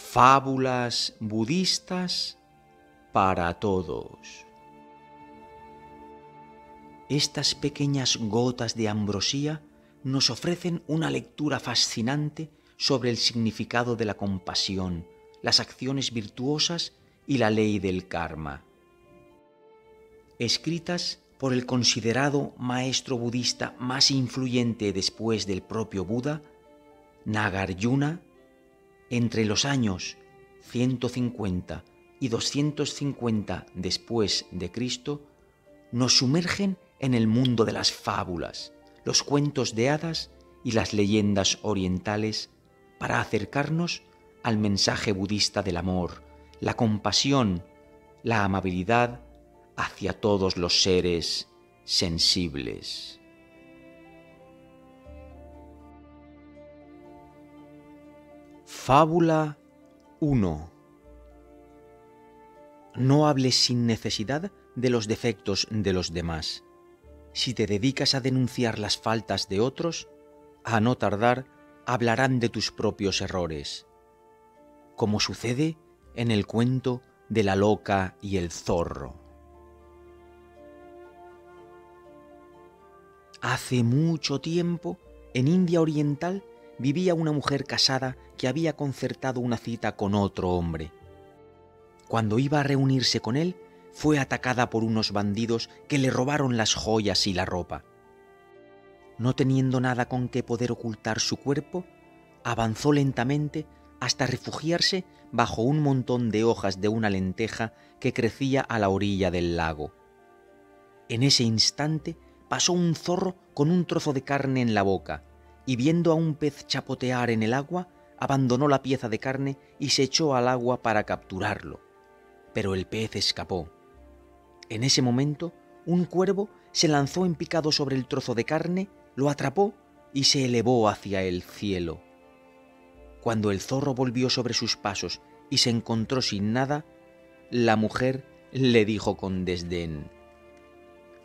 Fábulas budistas para todos. Estas pequeñas gotas de ambrosía nos ofrecen una lectura fascinante sobre el significado de la compasión, las acciones virtuosas y la ley del karma. Escritas por el considerado maestro budista más influyente después del propio Buda, Nagarjuna, entre los años 150 y 250 después de Cristo, nos sumergen en el mundo de las fábulas, los cuentos de hadas y las leyendas orientales para acercarnos al mensaje budista del amor, la compasión, la amabilidad hacia todos los seres sensibles. Fábula 1. No hables sin necesidad de los defectos de los demás. Si te dedicas a denunciar las faltas de otros, a no tardar hablarán de tus propios errores, como sucede en el cuento de la loca y el zorro. Hace mucho tiempo, en India Oriental, vivía una mujer casada que había concertado una cita con otro hombre. Cuando iba a reunirse con él, fue atacada por unos bandidos que le robaron las joyas y la ropa. No teniendo nada con que poder ocultar su cuerpo, avanzó lentamente hasta refugiarse bajo un montón de hojas de una lenteja que crecía a la orilla del lago. En ese instante pasó un zorro con un trozo de carne en la boca, y viendo a un pez chapotear en el agua, abandonó la pieza de carne y se echó al agua para capturarlo. Pero el pez escapó. En ese momento, un cuervo se lanzó en picado sobre el trozo de carne, lo atrapó y se elevó hacia el cielo. Cuando el zorro volvió sobre sus pasos y se encontró sin nada, la mujer le dijo con desdén: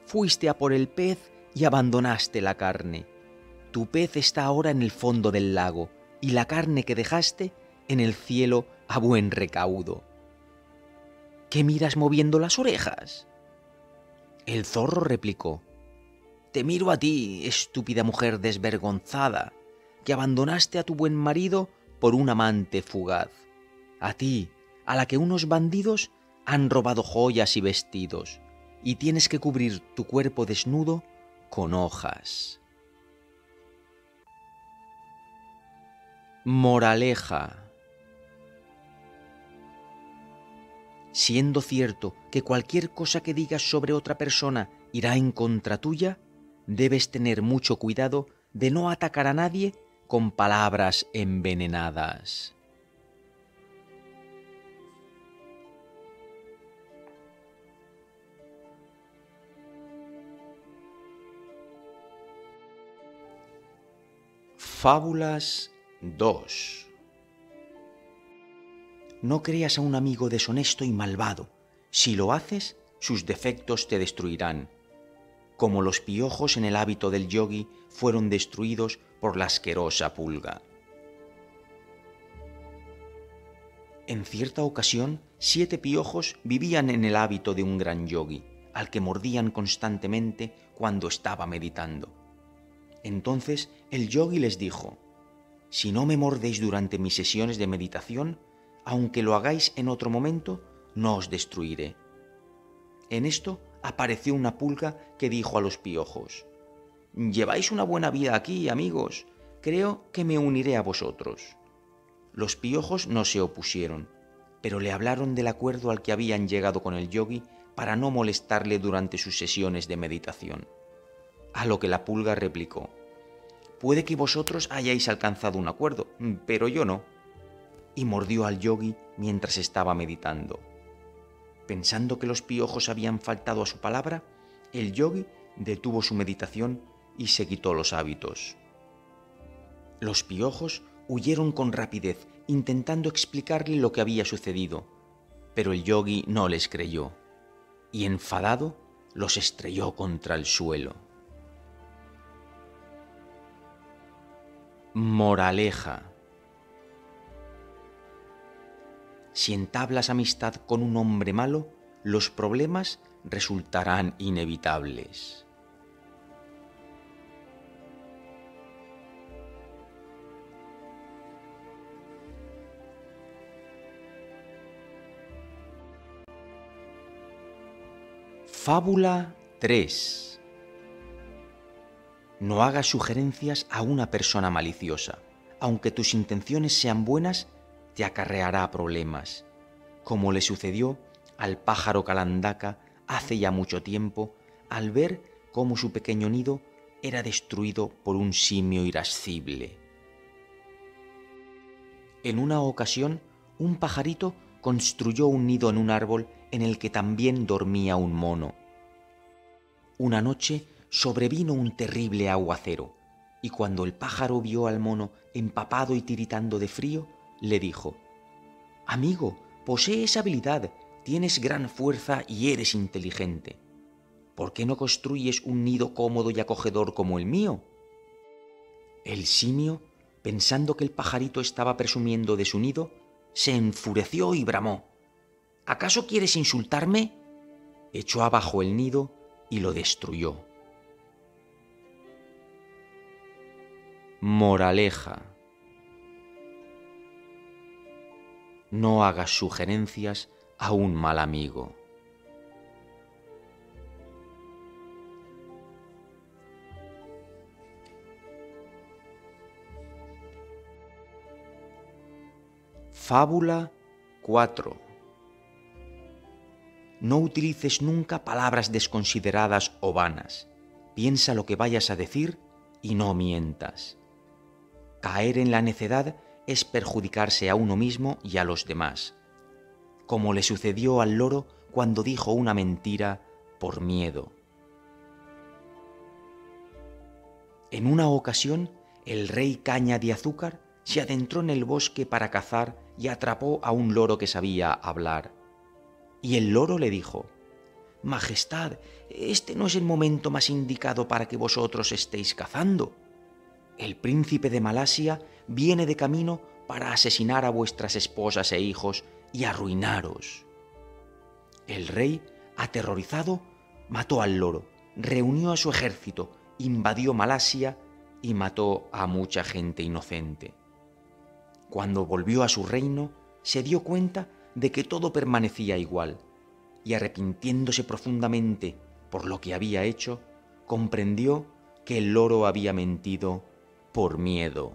«Fuiste a por el pez y abandonaste la carne. Tu pez está ahora en el fondo del lago y la carne que dejaste en el cielo a buen recaudo. ¿Qué miras moviendo las orejas?». El zorro replicó: «Te miro a ti, estúpida mujer desvergonzada, que abandonaste a tu buen marido por un amante fugaz. A ti, a la que unos bandidos han robado joyas y vestidos, y tienes que cubrir tu cuerpo desnudo con hojas». Moraleja. Siendo cierto que cualquier cosa que digas sobre otra persona irá en contra tuya, debes tener mucho cuidado de no atacar a nadie con palabras envenenadas. Fábulas 2. No creas a un amigo deshonesto y malvado. Si lo haces, sus defectos te destruirán. Como los piojos en el hábito del yogi fueron destruidos por la asquerosa pulga. En cierta ocasión, 7 piojos vivían en el hábito de un gran yogi, al que mordían constantemente cuando estaba meditando. Entonces el yogi les dijo: «Si no me mordéis durante mis sesiones de meditación, aunque lo hagáis en otro momento, no os destruiré». En esto apareció una pulga que dijo a los piojos: «Lleváis una buena vida aquí, amigos. Creo que me uniré a vosotros». Los piojos no se opusieron, pero le hablaron del acuerdo al que habían llegado con el yogi para no molestarle durante sus sesiones de meditación. A lo que la pulga replicó: «Puede que vosotros hayáis alcanzado un acuerdo, pero yo no». Y mordió al yogi mientras estaba meditando. Pensando que los piojos habían faltado a su palabra, el yogi detuvo su meditación y se quitó los hábitos. Los piojos huyeron con rapidez, intentando explicarle lo que había sucedido, pero el yogi no les creyó, y enfadado los estrelló contra el suelo. Moraleja. Si entablas amistad con un hombre malo, los problemas resultarán inevitables. Fábula 3. No hagas sugerencias a una persona maliciosa. Aunque tus intenciones sean buenas, te acarreará problemas, como le sucedió al pájaro Calandaca hace ya mucho tiempo al ver cómo su pequeño nido era destruido por un simio irascible. En una ocasión, un pajarito construyó un nido en un árbol en el que también dormía un mono. Una noche sobrevino un terrible aguacero, y cuando el pájaro vio al mono empapado y tiritando de frío, le dijo: «Amigo, posees habilidad, tienes gran fuerza y eres inteligente. ¿Por qué no construyes un nido cómodo y acogedor como el mío?» El simio, pensando que el pajarito estaba presumiendo de su nido, se enfureció y bramó: «¿Acaso quieres insultarme?». Echó abajo el nido y lo destruyó. Moraleja: no hagas sugerencias a un mal amigo. Fábula 4. No utilices nunca palabras desconsideradas o vanas. Piensa lo que vayas a decir y no mientas. Caer en la necedad es perjudicarse a uno mismo y a los demás, como le sucedió al loro cuando dijo una mentira por miedo. En una ocasión, el rey Caña de Azúcar se adentró en el bosque para cazar y atrapó a un loro que sabía hablar. Y el loro le dijo: «Majestad, este no es el momento más indicado para que vosotros estéis cazando. El príncipe de Malasia viene de camino para asesinar a vuestras esposas e hijos y arruinaros». El rey, aterrorizado, mató al loro, reunió a su ejército, invadió Malasia y mató a mucha gente inocente. Cuando volvió a su reino, se dio cuenta de que todo permanecía igual, y arrepintiéndose profundamente por lo que había hecho, comprendió que el loro había mentido por miedo.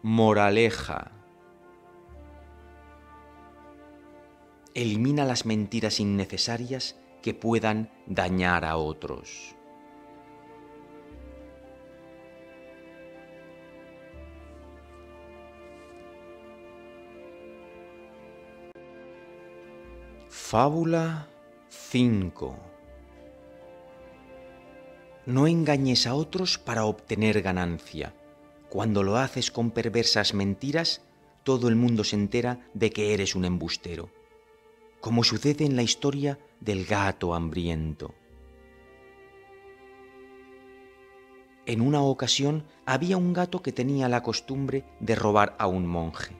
Moraleja: elimina las mentiras innecesarias que puedan dañar a otros. Fábula 5. No engañes a otros para obtener ganancia. Cuando lo haces con perversas mentiras, todo el mundo se entera de que eres un embustero, como sucede en la historia del gato hambriento. En una ocasión había un gato que tenía la costumbre de robar a un monje.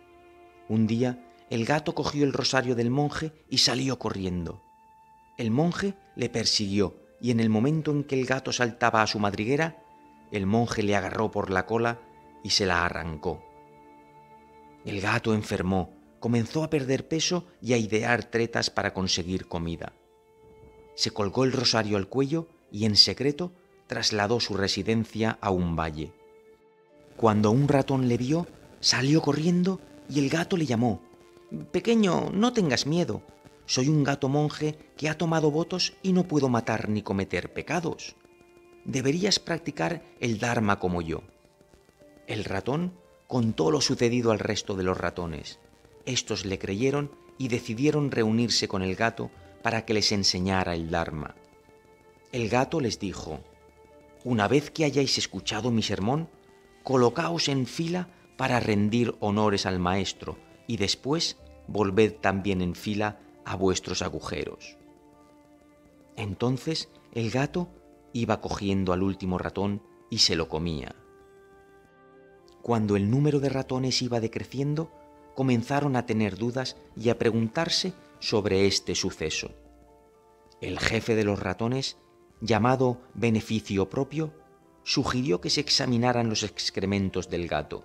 Un día, el gato cogió el rosario del monje y salió corriendo. El monje le persiguió y en el momento en que el gato saltaba a su madriguera, el monje le agarró por la cola y se la arrancó. El gato enfermó, comenzó a perder peso y a idear tretas para conseguir comida. Se colgó el rosario al cuello y en secreto trasladó su residencia a un valle. Cuando un ratón le vio, salió corriendo y el gato le llamó: «Pequeño, no tengas miedo. Soy un gato monje que ha tomado votos y no puedo matar ni cometer pecados. Deberías practicar el Dharma como yo». El ratón contó lo sucedido al resto de los ratones. Estos le creyeron y decidieron reunirse con el gato para que les enseñara el Dharma. El gato les dijo: «Una vez que hayáis escuchado mi sermón, colocaos en fila para rendir honores al maestro y después volved también en fila a vuestros agujeros». Entonces el gato iba cogiendo al último ratón y se lo comía. Cuando el número de ratones iba decreciendo, comenzaron a tener dudas y a preguntarse sobre este suceso. El jefe de los ratones, llamado Beneficio Propio, sugirió que se examinaran los excrementos del gato.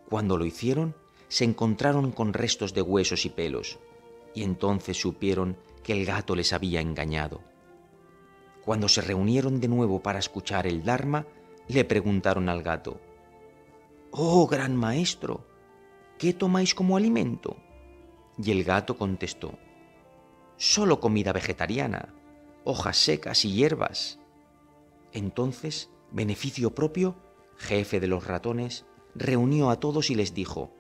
Cuando lo hicieron, se encontraron con restos de huesos y pelos, y entonces supieron que el gato les había engañado. Cuando se reunieron de nuevo para escuchar el Dharma, le preguntaron al gato: «Oh, gran maestro, ¿qué tomáis como alimento?». Y el gato contestó: «Solo comida vegetariana, hojas secas y hierbas». Entonces, Beneficio Propio, jefe de los ratones, reunió a todos y les dijo: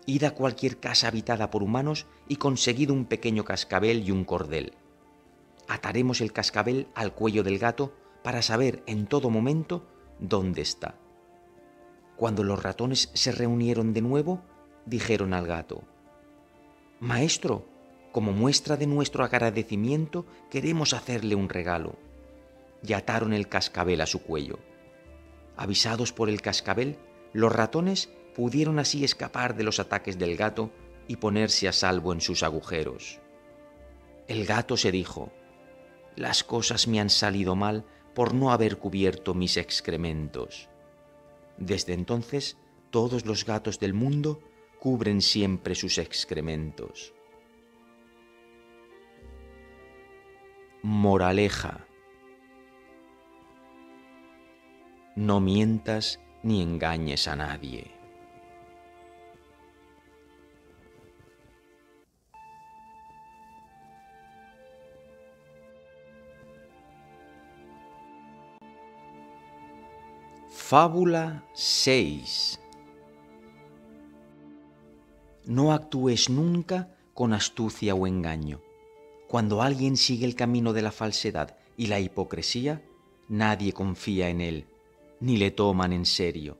«Id a cualquier casa habitada por humanos y conseguid un pequeño cascabel y un cordel. Ataremos el cascabel al cuello del gato para saber en todo momento dónde está». Cuando los ratones se reunieron de nuevo, dijeron al gato: «Maestro, como muestra de nuestro agradecimiento, queremos hacerle un regalo». Y ataron el cascabel a su cuello. Avisados por el cascabel, los ratones pudieron así escapar de los ataques del gato y ponerse a salvo en sus agujeros. El gato se dijo: «Las cosas me han salido mal por no haber cubierto mis excrementos». Desde entonces, todos los gatos del mundo cubren siempre sus excrementos. Moraleja: no mientas ni engañes a nadie. Fábula 6. No actúes nunca con astucia o engaño. Cuando alguien sigue el camino de la falsedad y la hipocresía, nadie confía en él, ni le toman en serio,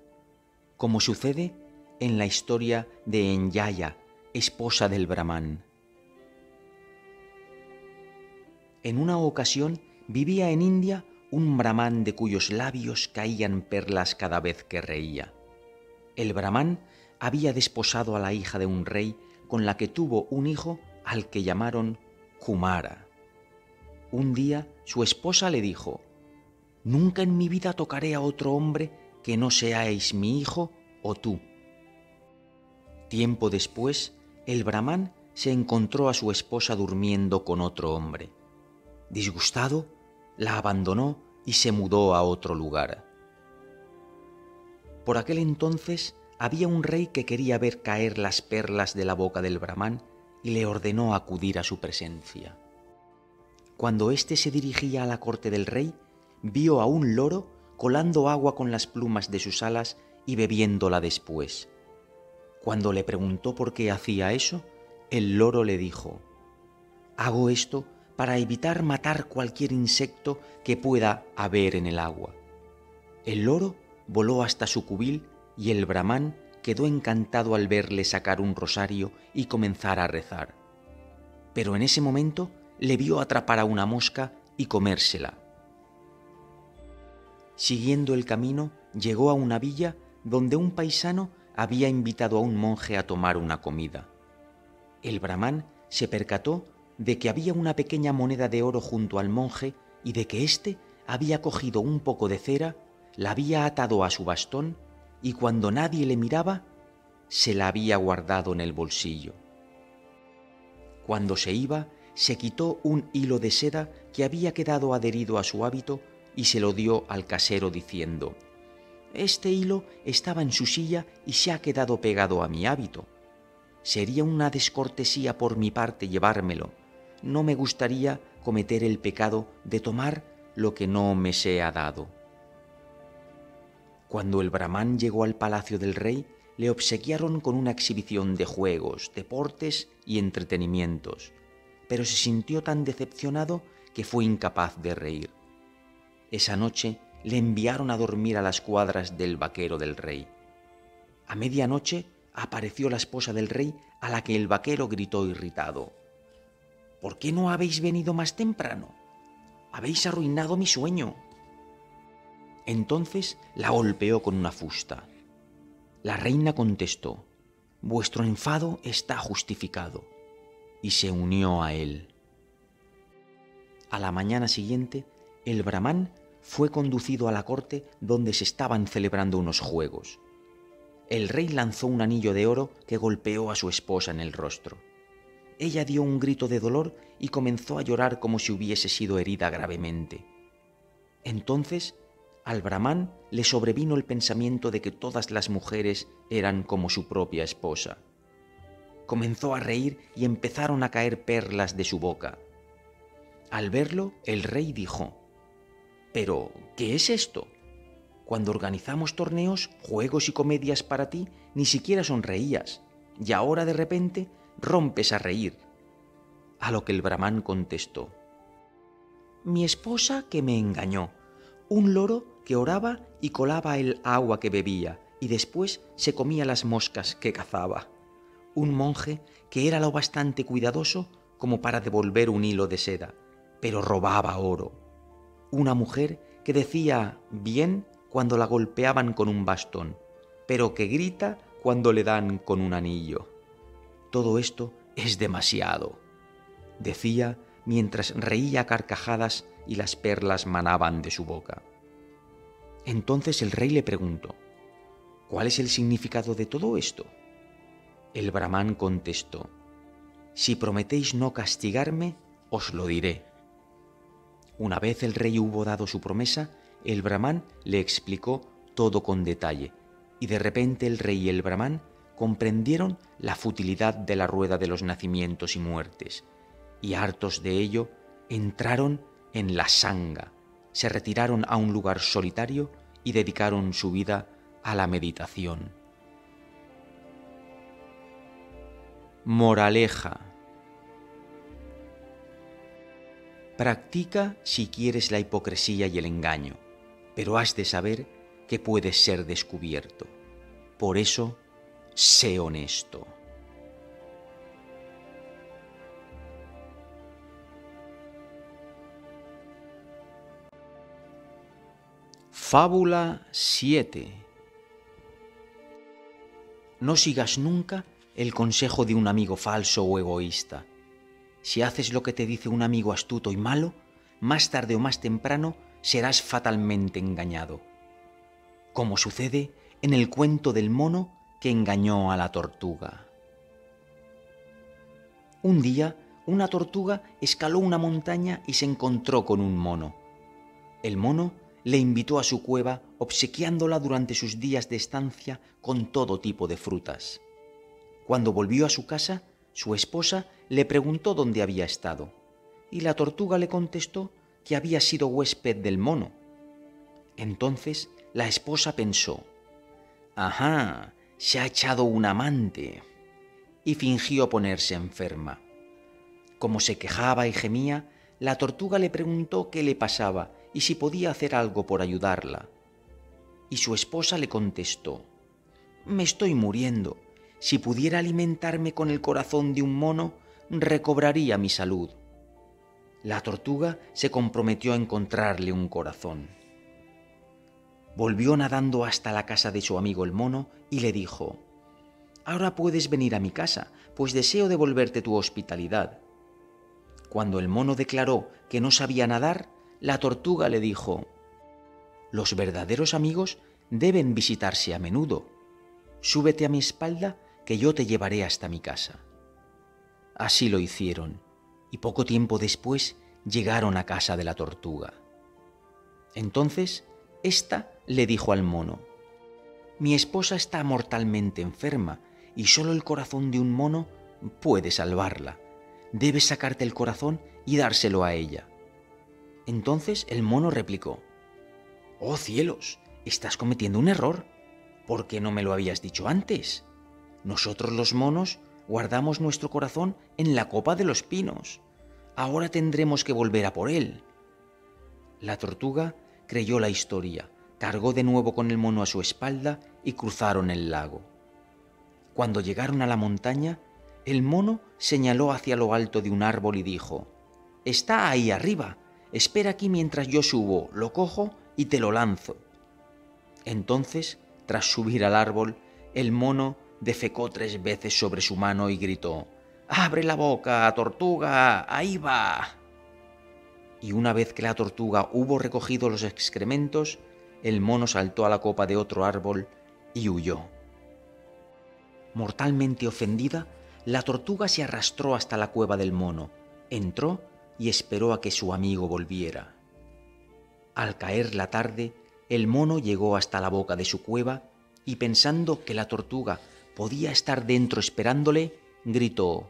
como sucede en la historia de Enyaya, esposa del Brahmán. En una ocasión vivía en India un brahmán de cuyos labios caían perlas cada vez que reía. El brahmán había desposado a la hija de un rey con la que tuvo un hijo al que llamaron Kumara. Un día su esposa le dijo: «Nunca en mi vida tocaré a otro hombre que no seáis mi hijo o tú». Tiempo después, el brahmán se encontró a su esposa durmiendo con otro hombre. Disgustado, la abandonó y se mudó a otro lugar. Por aquel entonces había un rey que quería ver caer las perlas de la boca del brahmán y le ordenó acudir a su presencia. Cuando éste se dirigía a la corte del rey, vio a un loro colando agua con las plumas de sus alas y bebiéndola después. Cuando le preguntó por qué hacía eso, el loro le dijo: «Hago esto para evitar matar cualquier insecto que pueda haber en el agua». El loro voló hasta su cubil y el brahmán quedó encantado al verle sacar un rosario y comenzar a rezar. Pero en ese momento le vio atrapar a una mosca y comérsela. Siguiendo el camino, llegó a una villa donde un paisano había invitado a un monje a tomar una comida. El brahmán se percató de que había una pequeña moneda de oro junto al monje y de que éste había cogido un poco de cera, la había atado a su bastón y cuando nadie le miraba, se la había guardado en el bolsillo. Cuando se iba, se quitó un hilo de seda que había quedado adherido a su hábito y se lo dio al casero diciendo: «Este hilo estaba en su silla y se ha quedado pegado a mi hábito. Sería una descortesía por mi parte llevármelo. No me gustaría cometer el pecado de tomar lo que no me sea dado». Cuando el brahmán llegó al palacio del rey, le obsequiaron con una exhibición de juegos, deportes y entretenimientos, pero se sintió tan decepcionado que fue incapaz de reír. Esa noche le enviaron a dormir a las cuadras del vaquero del rey. A medianoche apareció la esposa del rey, a la que el vaquero gritó irritado: «¿Por qué no habéis venido más temprano? Habéis arruinado mi sueño». Entonces la golpeó con una fusta. La reina contestó: «Vuestro enfado está justificado», y se unió a él. A la mañana siguiente, el Brahmán fue conducido a la corte donde se estaban celebrando unos juegos. El rey lanzó un anillo de oro que golpeó a su esposa en el rostro. Ella dio un grito de dolor y comenzó a llorar como si hubiese sido herida gravemente. Entonces, al Brahmán le sobrevino el pensamiento de que todas las mujeres eran como su propia esposa. Comenzó a reír y empezaron a caer perlas de su boca. Al verlo, el rey dijo: «¿Pero qué es esto? Cuando organizamos torneos, juegos y comedias para ti, ni siquiera sonreías, y ahora de repente rompes a reír». A lo que el Brahmán contestó: «Mi esposa que me engañó, un loro que oraba y colaba el agua que bebía y después se comía las moscas que cazaba, un monje que era lo bastante cuidadoso como para devolver un hilo de seda, pero robaba oro, una mujer que decía bien cuando la golpeaban con un bastón, pero que grita cuando le dan con un anillo. Todo esto es demasiado», decía mientras reía a carcajadas y las perlas manaban de su boca. Entonces el rey le preguntó: «¿Cuál es el significado de todo esto?». El Brahmán contestó: «Si prometéis no castigarme, os lo diré». Una vez el rey hubo dado su promesa, el Brahmán le explicó todo con detalle, y de repente el rey y el Brahmán comprendieron la futilidad de la rueda de los nacimientos y muertes, y hartos de ello, entraron en la sanga, se retiraron a un lugar solitario y dedicaron su vida a la meditación. Moraleja: practica si quieres la hipocresía y el engaño, pero has de saber que puedes ser descubierto. Por eso, sé honesto. Fábula 7. No sigas nunca el consejo de un amigo falso o egoísta. Si haces lo que te dice un amigo astuto y malo, más tarde o más temprano serás fatalmente engañado, como sucede en el cuento del mono que engañó a la tortuga. Un día, una tortuga escaló una montaña y se encontró con un mono. El mono le invitó a su cueva, obsequiándola durante sus días de estancia con todo tipo de frutas. Cuando volvió a su casa, su esposa le preguntó dónde había estado, y la tortuga le contestó que había sido huésped del mono. Entonces la esposa pensó: «Ajá, se ha echado un amante», y fingió ponerse enferma. Como se quejaba y gemía, la tortuga le preguntó qué le pasaba y si podía hacer algo por ayudarla. Y su esposa le contestó: «Me estoy muriendo. Si pudiera alimentarme con el corazón de un mono, recobraría mi salud». La tortuga se comprometió a encontrarle un corazón. Volvió nadando hasta la casa de su amigo el mono y le dijo: «Ahora puedes venir a mi casa, pues deseo devolverte tu hospitalidad». Cuando el mono declaró que no sabía nadar, la tortuga le dijo: «Los verdaderos amigos deben visitarse a menudo. Súbete a mi espalda que yo te llevaré hasta mi casa». Así lo hicieron, y poco tiempo después llegaron a casa de la tortuga. Entonces, ésta le dijo al mono: «Mi esposa está mortalmente enferma y solo el corazón de un mono puede salvarla. Debes sacarte el corazón y dárselo a ella». Entonces el mono replicó: «¡Oh cielos! Estás cometiendo un error. ¿Por qué no me lo habías dicho antes? Nosotros los monos guardamos nuestro corazón en la copa de los pinos. Ahora tendremos que volver a por él». La tortuga creyó la historia, cargó de nuevo con el mono a su espalda y cruzaron el lago. Cuando llegaron a la montaña, el mono señaló hacia lo alto de un árbol y dijo: «Está ahí arriba. Espera aquí mientras yo subo, lo cojo y te lo lanzo». Entonces, tras subir al árbol, el mono defecó 3 veces sobre su mano y gritó: «¡Abre la boca, tortuga! ¡Ahí va!». Y una vez que la tortuga hubo recogido los excrementos, el mono saltó a la copa de otro árbol y huyó. Mortalmente ofendida, la tortuga se arrastró hasta la cueva del mono, entró y esperó a que su amigo volviera. Al caer la tarde, el mono llegó hasta la boca de su cueva y, pensando que la tortuga podía estar dentro esperándole, gritó: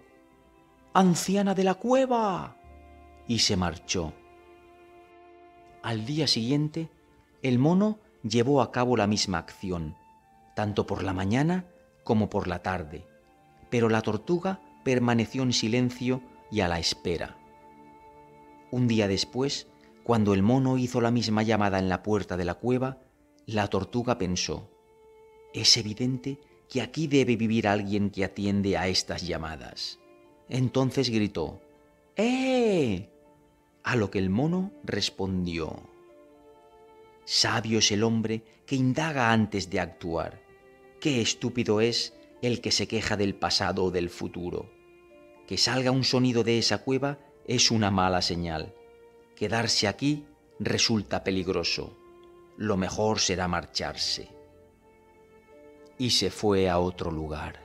«¡Anciana de la cueva!», y se marchó. Al día siguiente, el mono llevó a cabo la misma acción, tanto por la mañana como por la tarde, pero la tortuga permaneció en silencio y a la espera. Un día después, cuando el mono hizo la misma llamada en la puerta de la cueva, la tortuga pensó: «Es evidente que aquí debe vivir alguien que atiende a estas llamadas». Entonces gritó: «¡Eh!», a lo que el mono respondió: «Sabio es el hombre que indaga antes de actuar. Qué estúpido es el que se queja del pasado o del futuro. Que salga un sonido de esa cueva es una mala señal. Quedarse aquí resulta peligroso. Lo mejor será marcharse». Y se fue a otro lugar.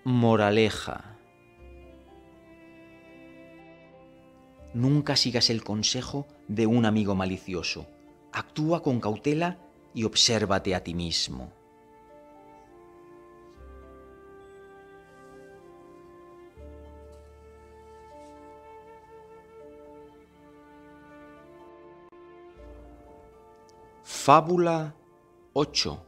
Moraleja: nunca sigas el consejo de un amigo malicioso. Actúa con cautela y obsérvate a ti mismo. Fábula 8.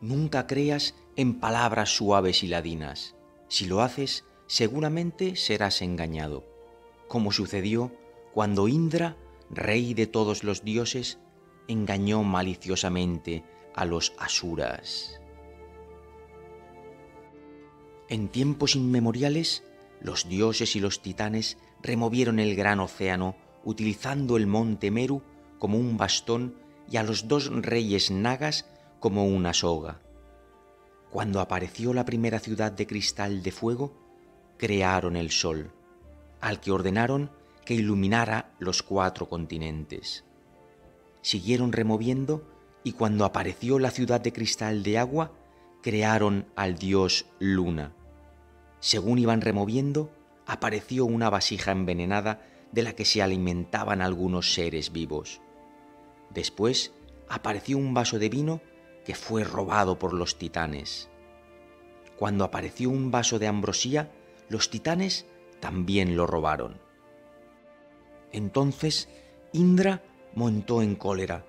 Nunca creas en palabras suaves y ladinas. Si lo haces, seguramente serás engañado, como sucedió cuando Indra, rey de todos los dioses, engañó maliciosamente a los asuras. En tiempos inmemoriales, los dioses y los titanes removieron el gran océano utilizando el monte Meru como un bastón y a los 2 reyes nagas como una soga. Cuando apareció la primera ciudad de cristal de fuego, crearon el sol, al que ordenaron que iluminara los 4 continentes. Siguieron removiendo y cuando apareció la ciudad de cristal de agua, crearon al dios Luna. Según iban removiendo, apareció una vasija envenenada de la que se alimentaban algunos seres vivos. Después apareció un vaso de vino que fue robado por los titanes. Cuando apareció un vaso de ambrosía, los titanes también lo robaron. Entonces Indra montó en cólera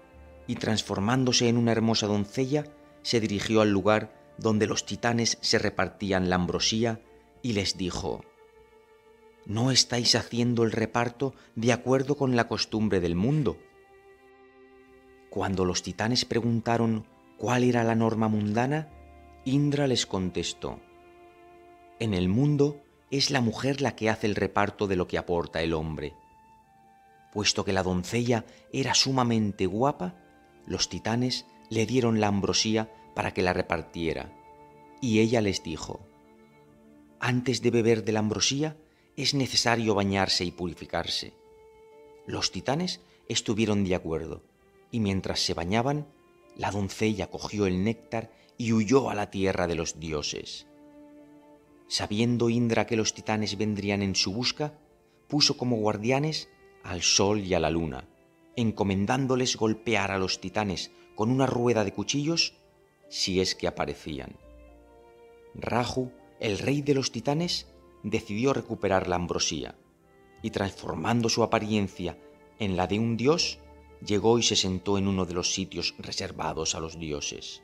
y, transformándose en una hermosa doncella, se dirigió al lugar donde los titanes se repartían la ambrosía y les dijo: «¿No estáis haciendo el reparto de acuerdo con la costumbre del mundo?». Cuando los titanes preguntaron cuál era la norma mundana, Indra les contestó: «En el mundo es la mujer la que hace el reparto de lo que aporta el hombre». Puesto que la doncella era sumamente guapa, los titanes le dieron la ambrosía para que la repartiera, y ella les dijo: «Antes de beber de la ambrosía es necesario bañarse y purificarse». Los titanes estuvieron de acuerdo, y mientras se bañaban, la doncella cogió el néctar y huyó a la tierra de los dioses. Sabiendo Indra que los titanes vendrían en su busca, puso como guardianes al sol y a la luna, encomendándoles golpear a los titanes con una rueda de cuchillos si es que aparecían. Raju, el rey de los titanes, decidió recuperar la ambrosía y, transformando su apariencia en la de un dios, llegó y se sentó en uno de los sitios reservados a los dioses.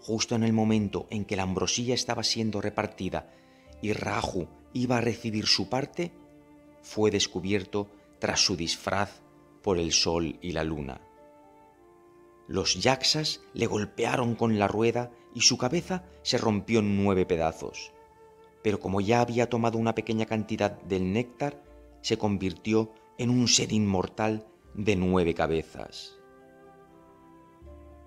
Justo en el momento en que la ambrosía estaba siendo repartida y Raju iba a recibir su parte, fue descubierto tras su disfraz por el sol y la luna. Los yaksas le golpearon con la rueda y su cabeza se rompió en 9 pedazos, pero como ya había tomado una pequeña cantidad del néctar, se convirtió en un ser inmortal de 9 cabezas.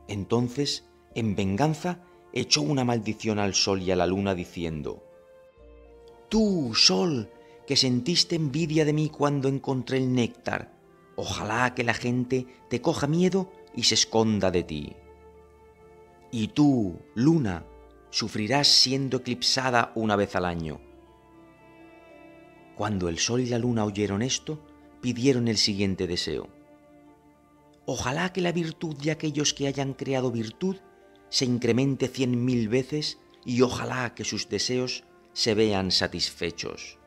Entonces, en venganza, echó una maldición al sol y a la luna diciendo: «Tú, sol, que sentiste envidia de mí cuando encontré el néctar, ojalá que la gente te coja miedo y se esconda de ti. Y tú, luna, sufrirás siendo eclipsada una vez al año». Cuando el sol y la luna oyeron esto, pidieron el siguiente deseo: «Ojalá que la virtud de aquellos que hayan creado virtud se incremente 100.000 veces y ojalá que sus deseos se vean satisfechos.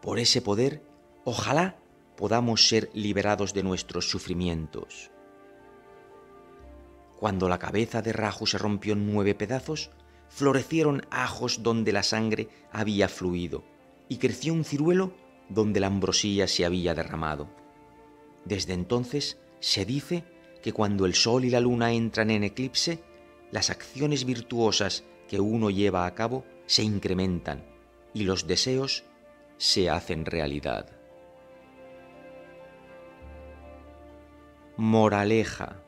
Por ese poder, ojalá podamos ser liberados de nuestros sufrimientos». Cuando la cabeza de Raju se rompió en 9 pedazos, florecieron ajos donde la sangre había fluido y creció un ciruelo donde la ambrosía se había derramado. Desde entonces se dice que cuando el sol y la luna entran en eclipse, las acciones virtuosas que uno lleva a cabo se incrementan y los deseos se hacen realidad. Moraleja: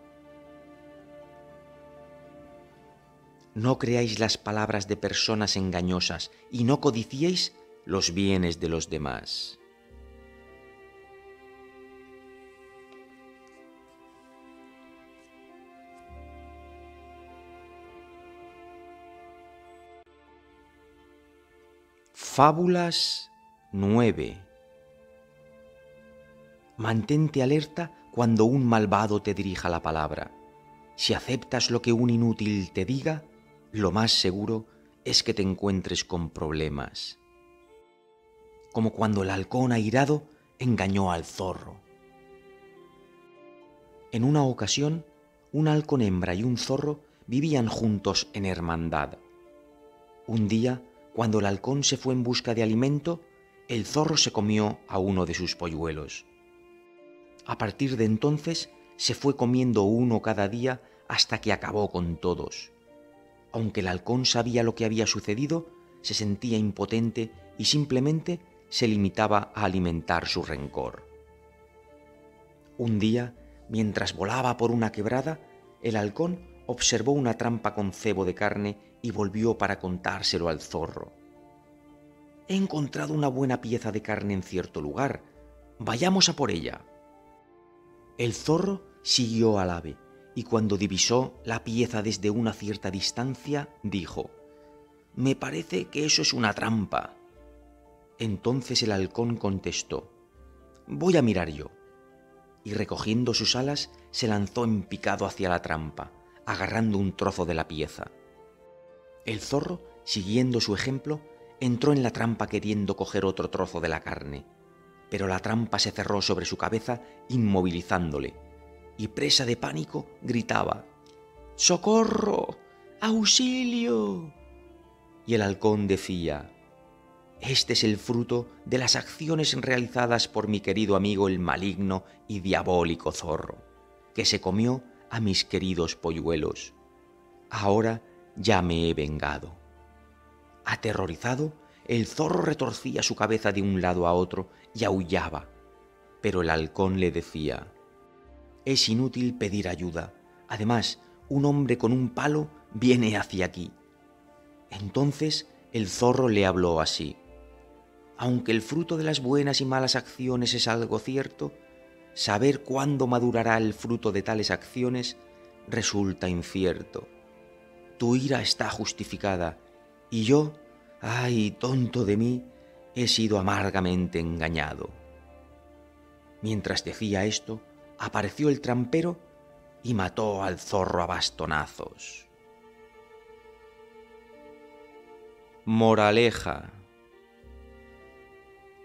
no creáis las palabras de personas engañosas y no codiciéis los bienes de los demás. Fábulas 9. Mantente alerta cuando un malvado te dirija la palabra. Si aceptas lo que un inútil te diga, lo más seguro es que te encuentres con problemas. Como cuando el halcón airado engañó al zorro. En una ocasión, un halcón hembra y un zorro vivían juntos en hermandad. Un día, cuando el halcón se fue en busca de alimento, el zorro se comió a uno de sus polluelos. A partir de entonces, se fue comiendo uno cada día hasta que acabó con todos. Aunque el halcón sabía lo que había sucedido, se sentía impotente y simplemente se limitaba a alimentar su rencor. Un día, mientras volaba por una quebrada, el halcón observó una trampa con cebo de carne y volvió para contárselo al zorro. «He encontrado una buena pieza de carne en cierto lugar. Vayamos a por ella». El zorro siguió al ave y cuando divisó la pieza desde una cierta distancia, dijo: «Me parece que eso es una trampa». Entonces el halcón contestó: «Voy a mirar yo». Y recogiendo sus alas, se lanzó en picado hacia la trampa, agarrando un trozo de la pieza. El zorro, siguiendo su ejemplo, entró en la trampa queriendo coger otro trozo de la carne, pero la trampa se cerró sobre su cabeza, inmovilizándole, y presa de pánico gritaba: «¡Socorro! ¡Auxilio!». Y el halcón decía: «Este es el fruto de las acciones realizadas por mi querido amigo el maligno y diabólico zorro, que se comió a mis queridos polluelos. Ahora ya me he vengado». Aterrorizado, el zorro retorcía su cabeza de un lado a otro y aullaba, pero el halcón le decía: «Es inútil pedir ayuda. Además, un hombre con un palo viene hacia aquí». Entonces el zorro le habló así: «Aunque el fruto de las buenas y malas acciones es algo cierto, saber cuándo madurará el fruto de tales acciones resulta incierto. Tu ira está justificada, y yo, ¡ay, tonto de mí!, he sido amargamente engañado». Mientras decía esto, apareció el trampero y mató al zorro a bastonazos. Moraleja: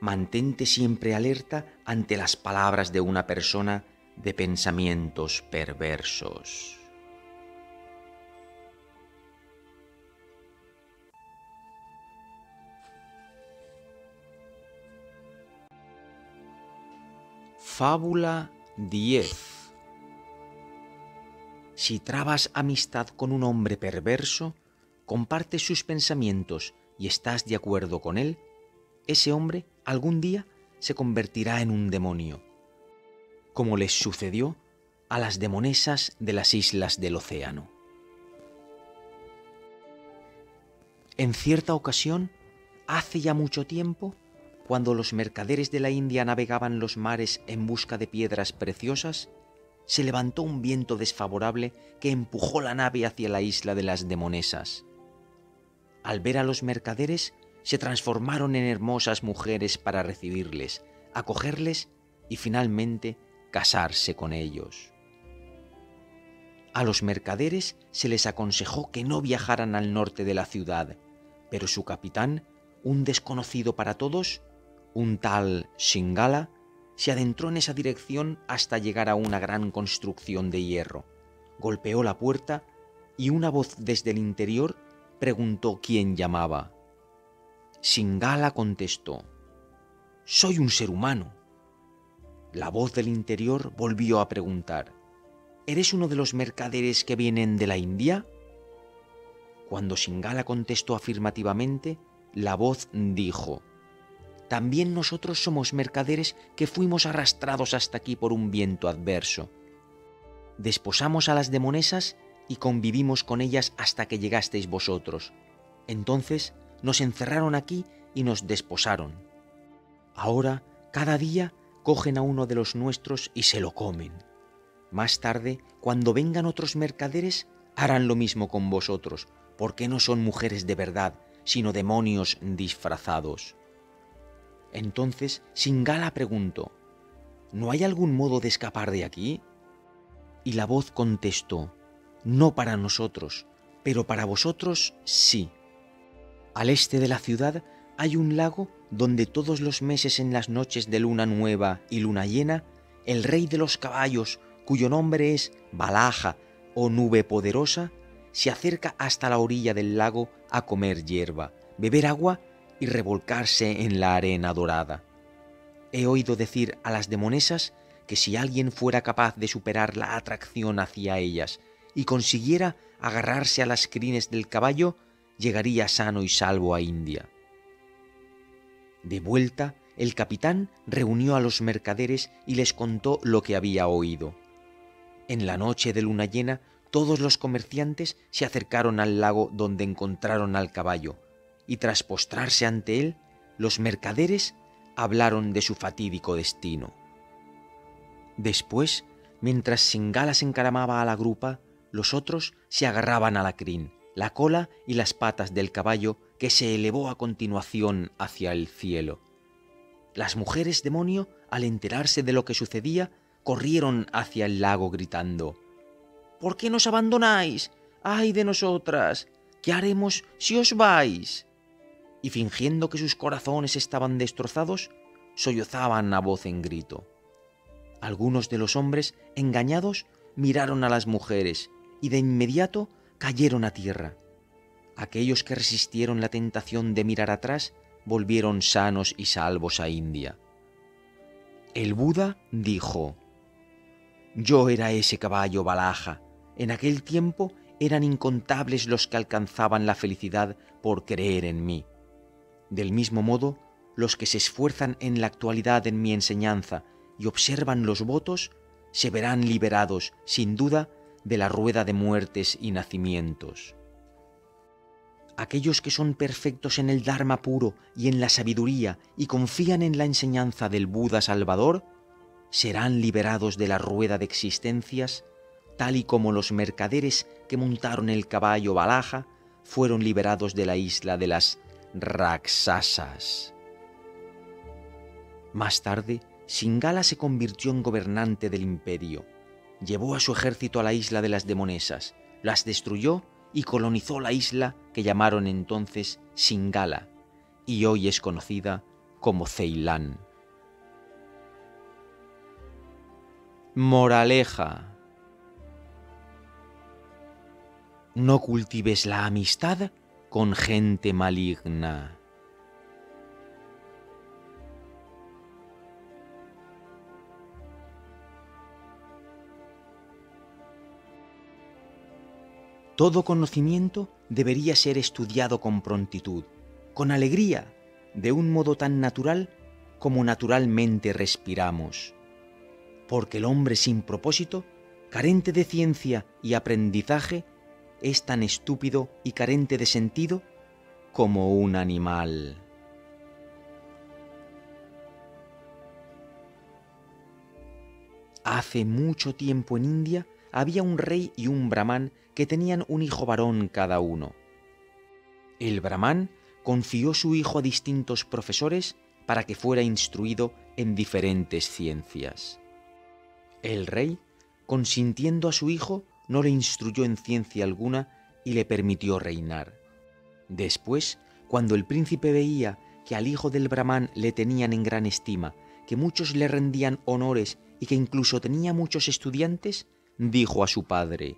mantente siempre alerta ante las palabras de una persona de pensamientos perversos. Fábula 10. Si trabas amistad con un hombre perverso, compartes sus pensamientos y estás de acuerdo con él, ese hombre algún día se convertirá en un demonio. Como les sucedió a las demonesas de las islas del océano. En cierta ocasión, hace ya mucho tiempo, cuando los mercaderes de la India navegaban los mares en busca de piedras preciosas, se levantó un viento desfavorable que empujó la nave hacia la isla de las demonesas. Al ver a los mercaderes, se transformaron en hermosas mujeres para recibirles, acogerles y finalmente casarse con ellos. A los mercaderes se les aconsejó que no viajaran al norte de la ciudad, pero su capitán, un desconocido para todos, un tal Shingala, se adentró en esa dirección hasta llegar a una gran construcción de hierro. Golpeó la puerta y una voz desde el interior preguntó quién llamaba. Shingala contestó: «Soy un ser humano». La voz del interior volvió a preguntar: «¿Eres uno de los mercaderes que vienen de la India?». Cuando Shingala contestó afirmativamente, la voz dijo: «También nosotros somos mercaderes que fuimos arrastrados hasta aquí por un viento adverso. Desposamos a las demonesas y convivimos con ellas hasta que llegasteis vosotros. Entonces nos encerraron aquí y nos desposaron. Ahora, cada día, cogen a uno de los nuestros y se lo comen. Más tarde, cuando vengan otros mercaderes, harán lo mismo con vosotros, porque no son mujeres de verdad, sino demonios disfrazados». Entonces Shingala preguntó: «¿No hay algún modo de escapar de aquí?». Y la voz contestó: «No para nosotros, pero para vosotros sí. Al este de la ciudad hay un lago donde todos los meses en las noches de luna nueva y luna llena, el rey de los caballos, cuyo nombre es Balaja o nube poderosa, se acerca hasta la orilla del lago a comer hierba, beber agua y revolcarse en la arena dorada. He oído decir a las demonesas que si alguien fuera capaz de superar la atracción hacia ellas y consiguiera agarrarse a las crines del caballo, llegaría sano y salvo a India». De vuelta, el capitán reunió a los mercaderes y les contó lo que había oído. En la noche de luna llena, todos los comerciantes se acercaron al lago donde encontraron al caballo, y tras postrarse ante él, los mercaderes hablaron de su fatídico destino. Después, mientras Shingala se encaramaba a la grupa, los otros se agarraban a la crin, la cola y las patas del caballo que se elevó a continuación hacia el cielo. Las mujeres demonio, al enterarse de lo que sucedía, corrieron hacia el lago gritando: «¿Por qué nos abandonáis? ¡Ay de nosotras! ¿Qué haremos si os vais?». Y fingiendo que sus corazones estaban destrozados, sollozaban a voz en grito. Algunos de los hombres, engañados, miraron a las mujeres y de inmediato cayeron a tierra. Aquellos que resistieron la tentación de mirar atrás volvieron sanos y salvos a India. El Buda dijo: «Yo era ese caballo Balaja. En aquel tiempo eran incontables los que alcanzaban la felicidad por creer en mí. Del mismo modo, los que se esfuerzan en la actualidad en mi enseñanza y observan los votos, se verán liberados, sin duda, de la rueda de muertes y nacimientos. Aquellos que son perfectos en el Dharma puro y en la sabiduría y confían en la enseñanza del Buda Salvador, serán liberados de la rueda de existencias, tal y como los mercaderes que montaron el caballo Balaja fueron liberados de la isla de las Raksasas». Más tarde, Shingala se convirtió en gobernante del imperio. Llevó a su ejército a la isla de las demonesas, las destruyó y colonizó la isla que llamaron entonces Shingala, y hoy es conocida como Ceilán. Moraleja: no cultives la amistad con gente maligna. Todo conocimiento debería ser estudiado con prontitud, con alegría, de un modo tan natural como naturalmente respiramos. Porque el hombre sin propósito carente de ciencia y aprendizaje, es tan estúpido y carente de sentido como un animal. Hace mucho tiempo en India había un rey y un brahmán que tenían un hijo varón cada uno. El brahmán confió su hijo a distintos profesores para que fuera instruido en diferentes ciencias. El rey, consintiendo a su hijo, no le instruyó en ciencia alguna y le permitió reinar. Después, cuando el príncipe veía que al hijo del brahmán le tenían en gran estima, que muchos le rendían honores y que incluso tenía muchos estudiantes, dijo a su padre: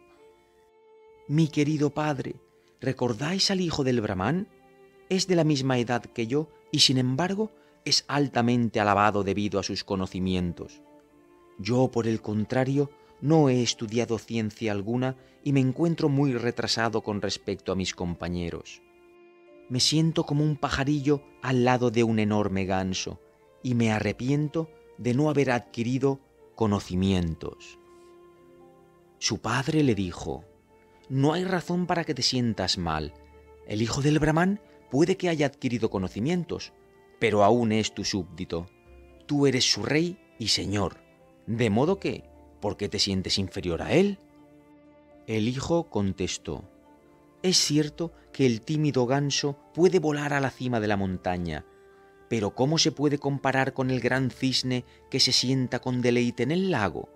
«Mi querido padre, ¿recordáis al hijo del brahmán? Es de la misma edad que yo y sin embargo es altamente alabado debido a sus conocimientos. Yo, por el contrario, no he estudiado ciencia alguna y me encuentro muy retrasado con respecto a mis compañeros. Me siento como un pajarillo al lado de un enorme ganso y me arrepiento de no haber adquirido conocimientos». Su padre le dijo: «No hay razón para que te sientas mal. El hijo del brahmán puede que haya adquirido conocimientos, pero aún es tu súbdito. Tú eres su rey y señor, de modo que, ¿por qué te sientes inferior a él?». El hijo contestó: «Es cierto que el tímido ganso puede volar a la cima de la montaña, pero ¿cómo se puede comparar con el gran cisne que se sienta con deleite en el lago?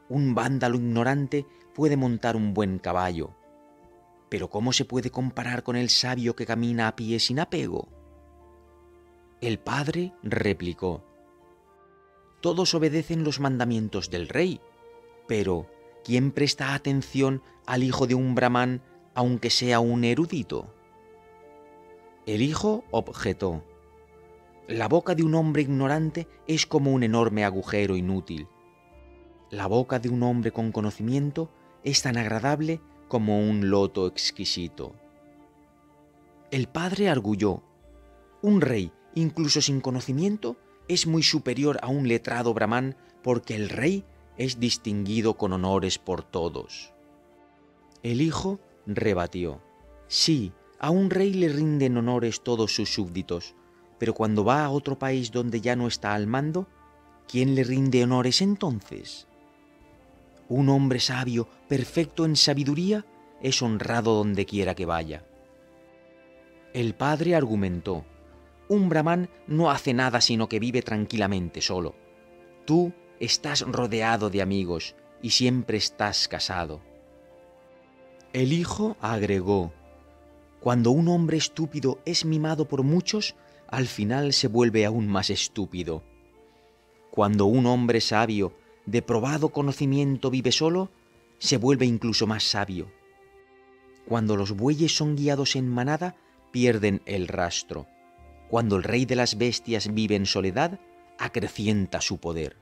Un vándalo ignorante puede montar un buen caballo, pero ¿cómo se puede comparar con el sabio que camina a pie sin apego?». El padre replicó: «Todos obedecen los mandamientos del rey, pero ¿quién presta atención al hijo de un brahmán aunque sea un erudito?». El hijo objetó: «La boca de un hombre ignorante es como un enorme agujero inútil. La boca de un hombre con conocimiento es tan agradable como un loto exquisito». El padre arguyó: «Un rey, incluso sin conocimiento, es muy superior a un letrado brahmán porque el rey es distinguido con honores por todos». El hijo rebatió: «Sí, a un rey le rinden honores todos sus súbditos, pero cuando va a otro país donde ya no está al mando, ¿quién le rinde honores entonces? Un hombre sabio, perfecto en sabiduría, es honrado donde quiera que vaya». El padre argumentó: «Un brahmán no hace nada sino que vive tranquilamente solo. Tú estás rodeado de amigos y siempre estás casado». El hijo agregó: «Cuando un hombre estúpido es mimado por muchos, al final se vuelve aún más estúpido. Cuando un hombre sabio, de probado conocimiento, vive solo, se vuelve incluso más sabio. Cuando los bueyes son guiados en manada, pierden el rastro. Cuando el rey de las bestias vive en soledad, acrecienta su poder».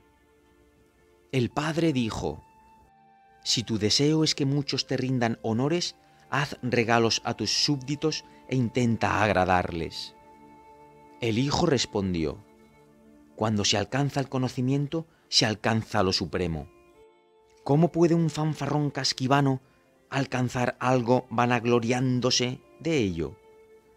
El padre dijo: «Si tu deseo es que muchos te rindan honores, haz regalos a tus súbditos e intenta agradarles». El hijo respondió: «Cuando se alcanza el conocimiento, se alcanza lo supremo. ¿Cómo puede un fanfarrón casquivano alcanzar algo vanagloriándose de ello?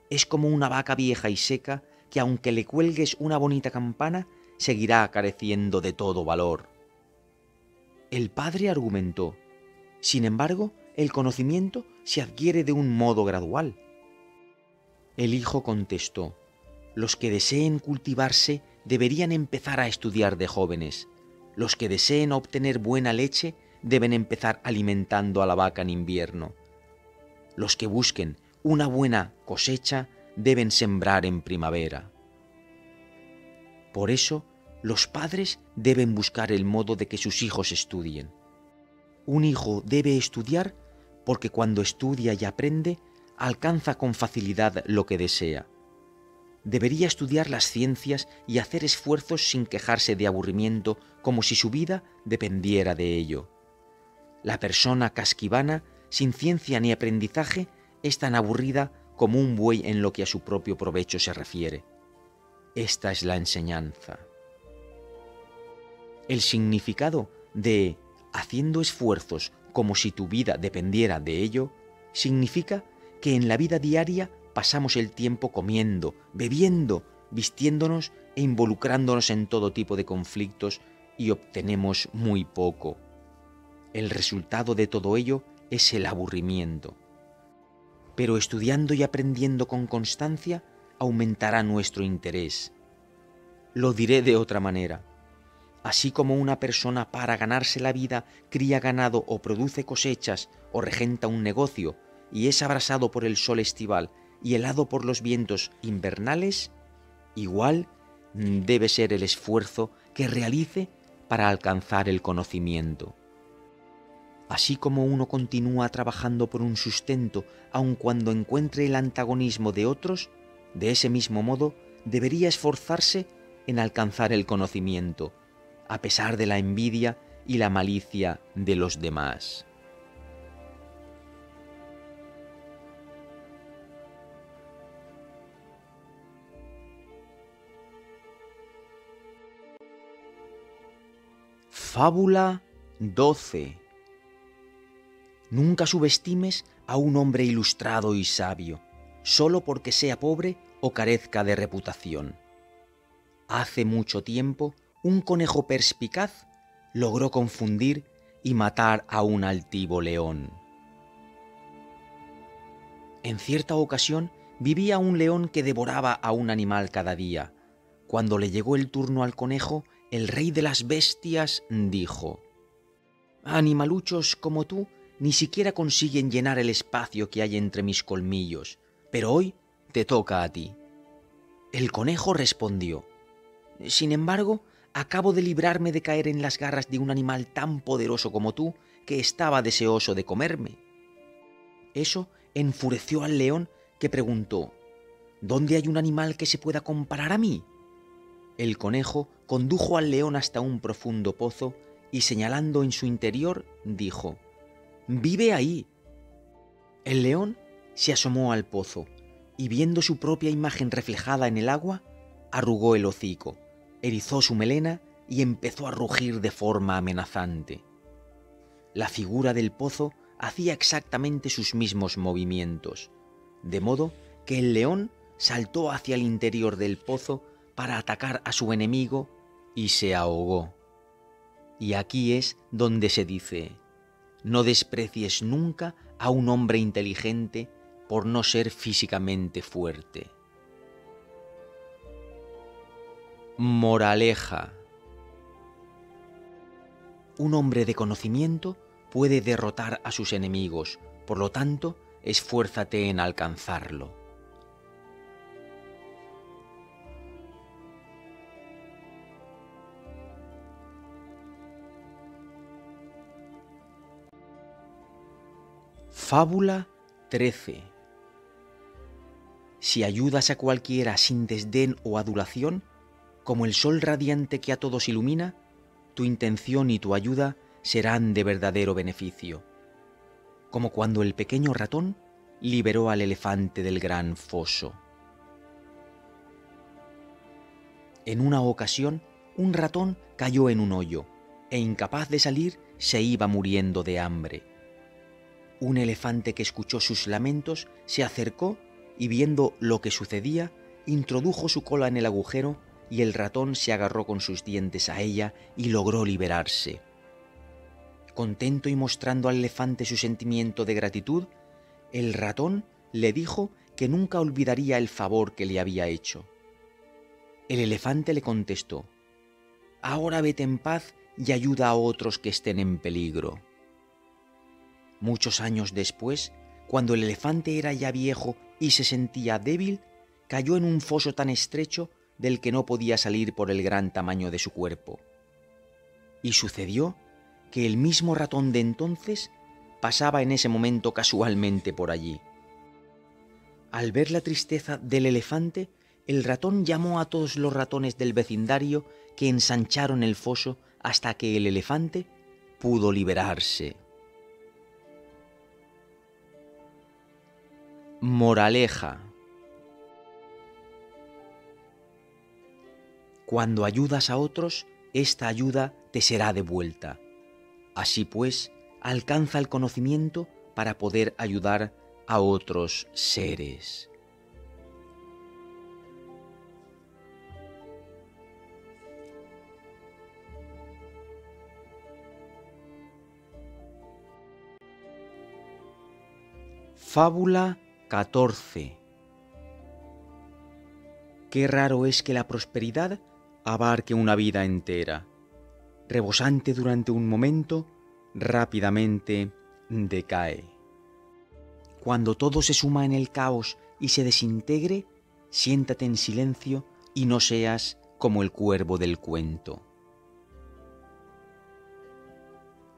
Es como una vaca vieja y seca que aunque le cuelgues una bonita campana, seguirá careciendo de todo valor». El padre argumentó: «Sin embargo, el conocimiento se adquiere de un modo gradual». El hijo contestó: «Los que deseen cultivarse deberían empezar a estudiar de jóvenes. Los que deseen obtener buena leche deben empezar alimentando a la vaca en invierno. Los que busquen una buena cosecha deben sembrar en primavera. Por eso, los padres deben buscar el modo de que sus hijos estudien. Un hijo debe estudiar porque cuando estudia y aprende, alcanza con facilidad lo que desea. Debería estudiar las ciencias y hacer esfuerzos sin quejarse de aburrimiento como si su vida dependiera de ello. La persona casquivana, sin ciencia ni aprendizaje, es tan aburrida como un buey en lo que a su propio provecho se refiere. Esta es la enseñanza». El significado de haciendo esfuerzos como si tu vida dependiera de ello, significa que en la vida diaria pasamos el tiempo comiendo, bebiendo, vistiéndonos e involucrándonos en todo tipo de conflictos y obtenemos muy poco. El resultado de todo ello es el aburrimiento. Pero estudiando y aprendiendo con constancia aumentará nuestro interés. Lo diré de otra manera. Así como una persona para ganarse la vida cría ganado o produce cosechas o regenta un negocio y es abrasado por el sol estival y helado por los vientos invernales, igual debe ser el esfuerzo que realice para alcanzar el conocimiento. Así como uno continúa trabajando por un sustento aun cuando encuentre el antagonismo de otros, de ese mismo modo debería esforzarse en alcanzar el conocimiento, a pesar de la envidia y la malicia de los demás. Fábula 12. Nunca subestimes a un hombre ilustrado y sabio, solo porque sea pobre o carezca de reputación. Hace mucho tiempo, un conejo perspicaz logró confundir y matar a un altivo león. En cierta ocasión vivía un león que devoraba a un animal cada día. Cuando le llegó el turno al conejo, el rey de las bestias dijo: «Animaluchos como tú ni siquiera consiguen llenar el espacio que hay entre mis colmillos, pero hoy te toca a ti». El conejo respondió: «Sin embargo, acabo de librarme de caer en las garras de un animal tan poderoso como tú, que estaba deseoso de comerme». Eso enfureció al león, que preguntó: «¿Dónde hay un animal que se pueda comparar a mí?». El conejo condujo al león hasta un profundo pozo y, señalando en su interior, dijo: «Vive ahí». El león se asomó al pozo y, viendo su propia imagen reflejada en el agua, arrugó el hocico, erizó su melena y empezó a rugir de forma amenazante. La figura del pozo hacía exactamente sus mismos movimientos, de modo que el león saltó hacia el interior del pozo para atacar a su enemigo y se ahogó. Y aquí es donde se dice: no desprecies nunca a un hombre inteligente por no ser físicamente fuerte. Moraleja: un hombre de conocimiento puede derrotar a sus enemigos, por lo tanto, esfuérzate en alcanzarlo. Fábula 13. Si ayudas a cualquiera sin desdén o adulación, como el sol radiante que a todos ilumina, tu intención y tu ayuda serán de verdadero beneficio, como cuando el pequeño ratón liberó al elefante del gran foso. En una ocasión, un ratón cayó en un hoyo e, incapaz de salir, se iba muriendo de hambre. Un elefante que escuchó sus lamentos se acercó y, viendo lo que sucedía, introdujo su cola en el agujero y el ratón se agarró con sus dientes a ella y logró liberarse. Contento y mostrando al elefante su sentimiento de gratitud, el ratón le dijo que nunca olvidaría el favor que le había hecho. El elefante le contestó: «Ahora vete en paz y ayuda a otros que estén en peligro». Muchos años después, cuando el elefante era ya viejo y se sentía débil, cayó en un foso tan estrecho del que no podía salir por el gran tamaño de su cuerpo. Y sucedió que el mismo ratón de entonces pasaba en ese momento casualmente por allí. Al ver la tristeza del elefante, el ratón llamó a todos los ratones del vecindario, que ensancharon el foso hasta que el elefante pudo liberarse. Moraleja: cuando ayudas a otros, esta ayuda te será devuelta. Así pues, alcanza el conocimiento para poder ayudar a otros seres. Fábula 14. Qué raro es que la prosperidad abarque una vida entera. Rebosante durante un momento, rápidamente decae. Cuando todo se suma en el caos y se desintegre, siéntate en silencio y no seas como el cuervo del cuento.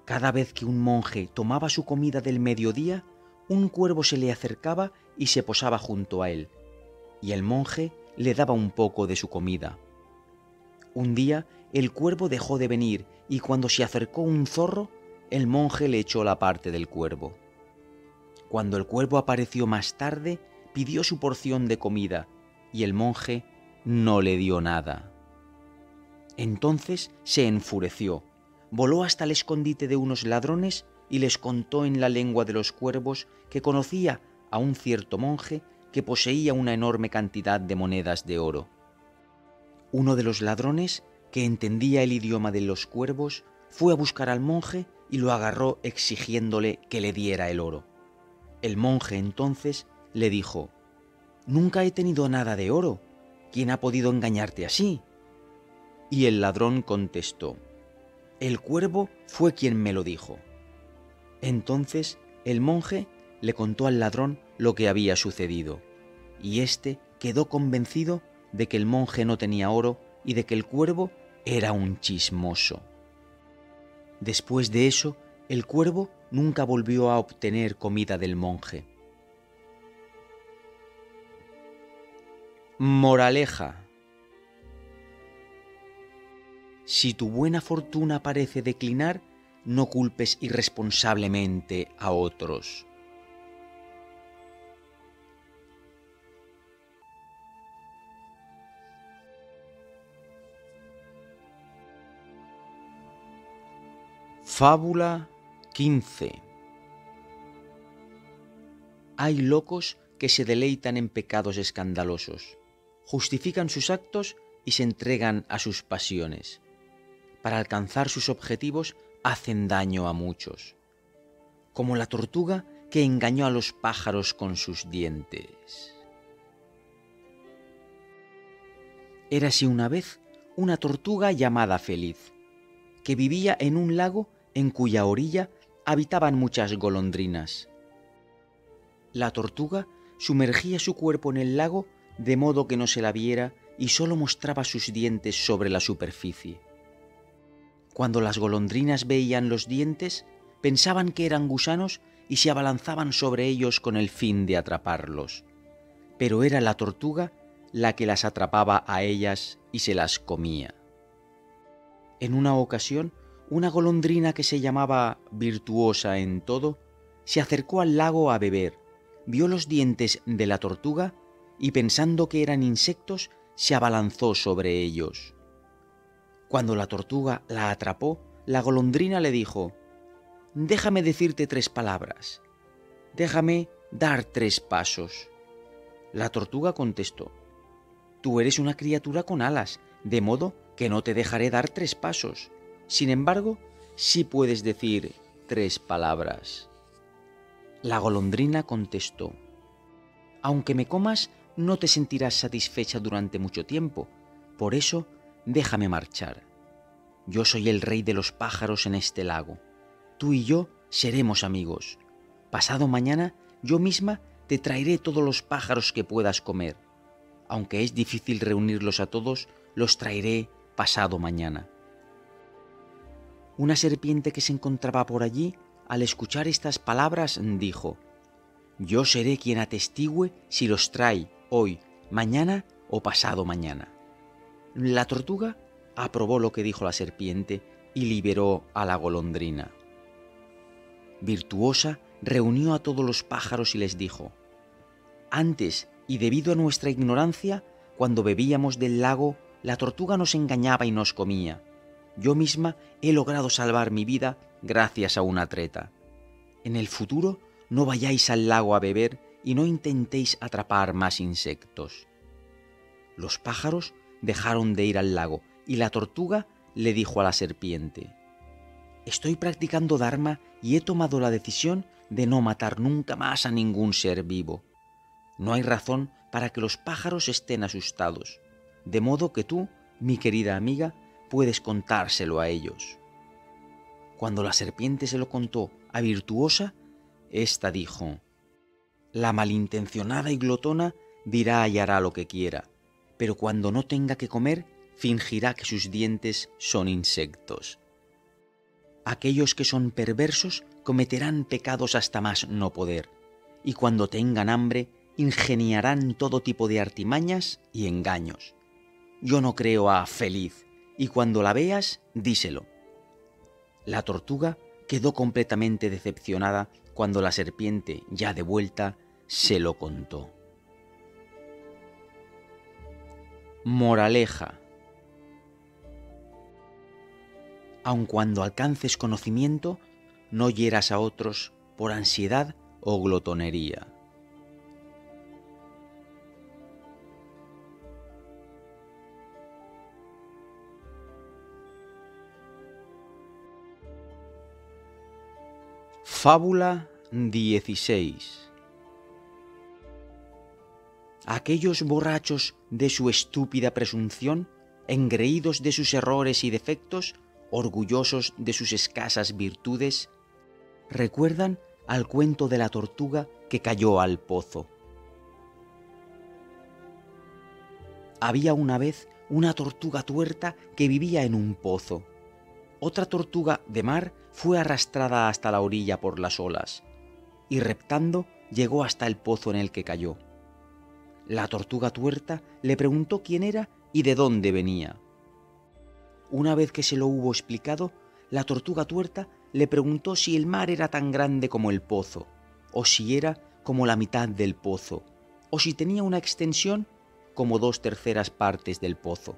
Cada vez que un monje tomaba su comida del mediodía, un cuervo se le acercaba y se posaba junto a él, y el monje le daba un poco de su comida. Un día el cuervo dejó de venir y cuando se acercó un zorro, el monje le echó la parte del cuervo. Cuando el cuervo apareció más tarde, pidió su porción de comida y el monje no le dio nada. Entonces se enfureció, voló hasta el escondite de unos ladrones y les contó en la lengua de los cuervos que conocía a un cierto monje que poseía una enorme cantidad de monedas de oro. Uno de los ladrones, que entendía el idioma de los cuervos, fue a buscar al monje y lo agarró exigiéndole que le diera el oro. El monje entonces le dijo: «Nunca he tenido nada de oro. ¿Quién ha podido engañarte así?». Y el ladrón contestó: «El cuervo fue quien me lo dijo». Entonces el monje le contó al ladrón lo que había sucedido, y éste quedó convencido de que el monje no tenía oro y de que el cuervo era un chismoso. Después de eso, el cuervo nunca volvió a obtener comida del monje. Moraleja: si tu buena fortuna parece declinar, no culpes irresponsablemente a otros. Fábula 15. Hay locos que se deleitan en pecados escandalosos, justifican sus actos y se entregan a sus pasiones. Para alcanzar sus objetivos hacen daño a muchos, como la tortuga que engañó a los pájaros con sus dientes. Érase una vez una tortuga llamada Feliz, que vivía en un lago en cuya orilla habitaban muchas golondrinas. La tortuga sumergía su cuerpo en el lago de modo que no se la viera y solo mostraba sus dientes sobre la superficie. Cuando las golondrinas veían los dientes, pensaban que eran gusanos y se abalanzaban sobre ellos con el fin de atraparlos. Pero era la tortuga la que las atrapaba a ellas y se las comía. En una ocasión, una golondrina que se llamaba Virtuosa en todo, se acercó al lago a beber, vio los dientes de la tortuga y pensando que eran insectos, se abalanzó sobre ellos. Cuando la tortuga la atrapó, la golondrina le dijo: «Déjame decirte 3 palabras. Déjame dar 3 pasos». La tortuga contestó: «Tú eres una criatura con alas, de modo que no te dejaré dar 3 pasos. Sin embargo, sí puedes decir 3 palabras». La golondrina contestó: «Aunque me comas, no te sentirás satisfecha durante mucho tiempo. Por eso, déjame marchar. Yo soy el rey de los pájaros en este lago. Tú y yo seremos amigos. Pasado mañana, yo misma te traeré todos los pájaros que puedas comer. Aunque es difícil reunirlos a todos, los traeré pasado mañana». Una serpiente que se encontraba por allí, al escuchar estas palabras, dijo: «Yo seré quien atestigüe si los trae hoy, mañana o pasado mañana». La tortuga aprobó lo que dijo la serpiente y liberó a la golondrina. Virtuosa reunió a todos los pájaros y les dijo: «Antes, y debido a nuestra ignorancia, cuando bebíamos del lago, la tortuga nos engañaba y nos comía. Yo misma he logrado salvar mi vida gracias a una treta. En el futuro no vayáis al lago a beber y no intentéis atrapar más insectos. Los pájaros dejaron de ir al lago y la tortuga le dijo a la serpiente: «Estoy practicando Dharma y he tomado la decisión de no matar nunca más a ningún ser vivo. No hay razón para que los pájaros estén asustados, de modo que tú, mi querida amiga, puedes contárselo a ellos». Cuando la serpiente se lo contó a Virtuosa, ésta dijo: «La malintencionada y glotona dirá y hará lo que quiera, pero cuando no tenga que comer, fingirá que sus dientes son insectos. Aquellos que son perversos cometerán pecados hasta más no poder, y cuando tengan hambre, ingeniarán todo tipo de artimañas y engaños. Yo no creo a Feliz, y cuando la veas, díselo». La tortuga quedó completamente decepcionada cuando la serpiente, ya de vuelta, se lo contó. Moraleja: aun cuando alcances conocimiento, no hieras a otros por ansiedad o glotonería. Fábula 16. Aquellos borrachos de su estúpida presunción, engreídos de sus errores y defectos, orgullosos de sus escasas virtudes, recuerdan al cuento de la tortuga que cayó al pozo. Había una vez una tortuga tuerta que vivía en un pozo. Otra tortuga de mar fue arrastrada hasta la orilla por las olas, y reptando llegó hasta el pozo en el que cayó. La tortuga tuerta le preguntó quién era y de dónde venía. Una vez que se lo hubo explicado, la tortuga tuerta le preguntó si el mar era tan grande como el pozo, o si era como la mitad del pozo, o si tenía una extensión como 2/3 partes del pozo.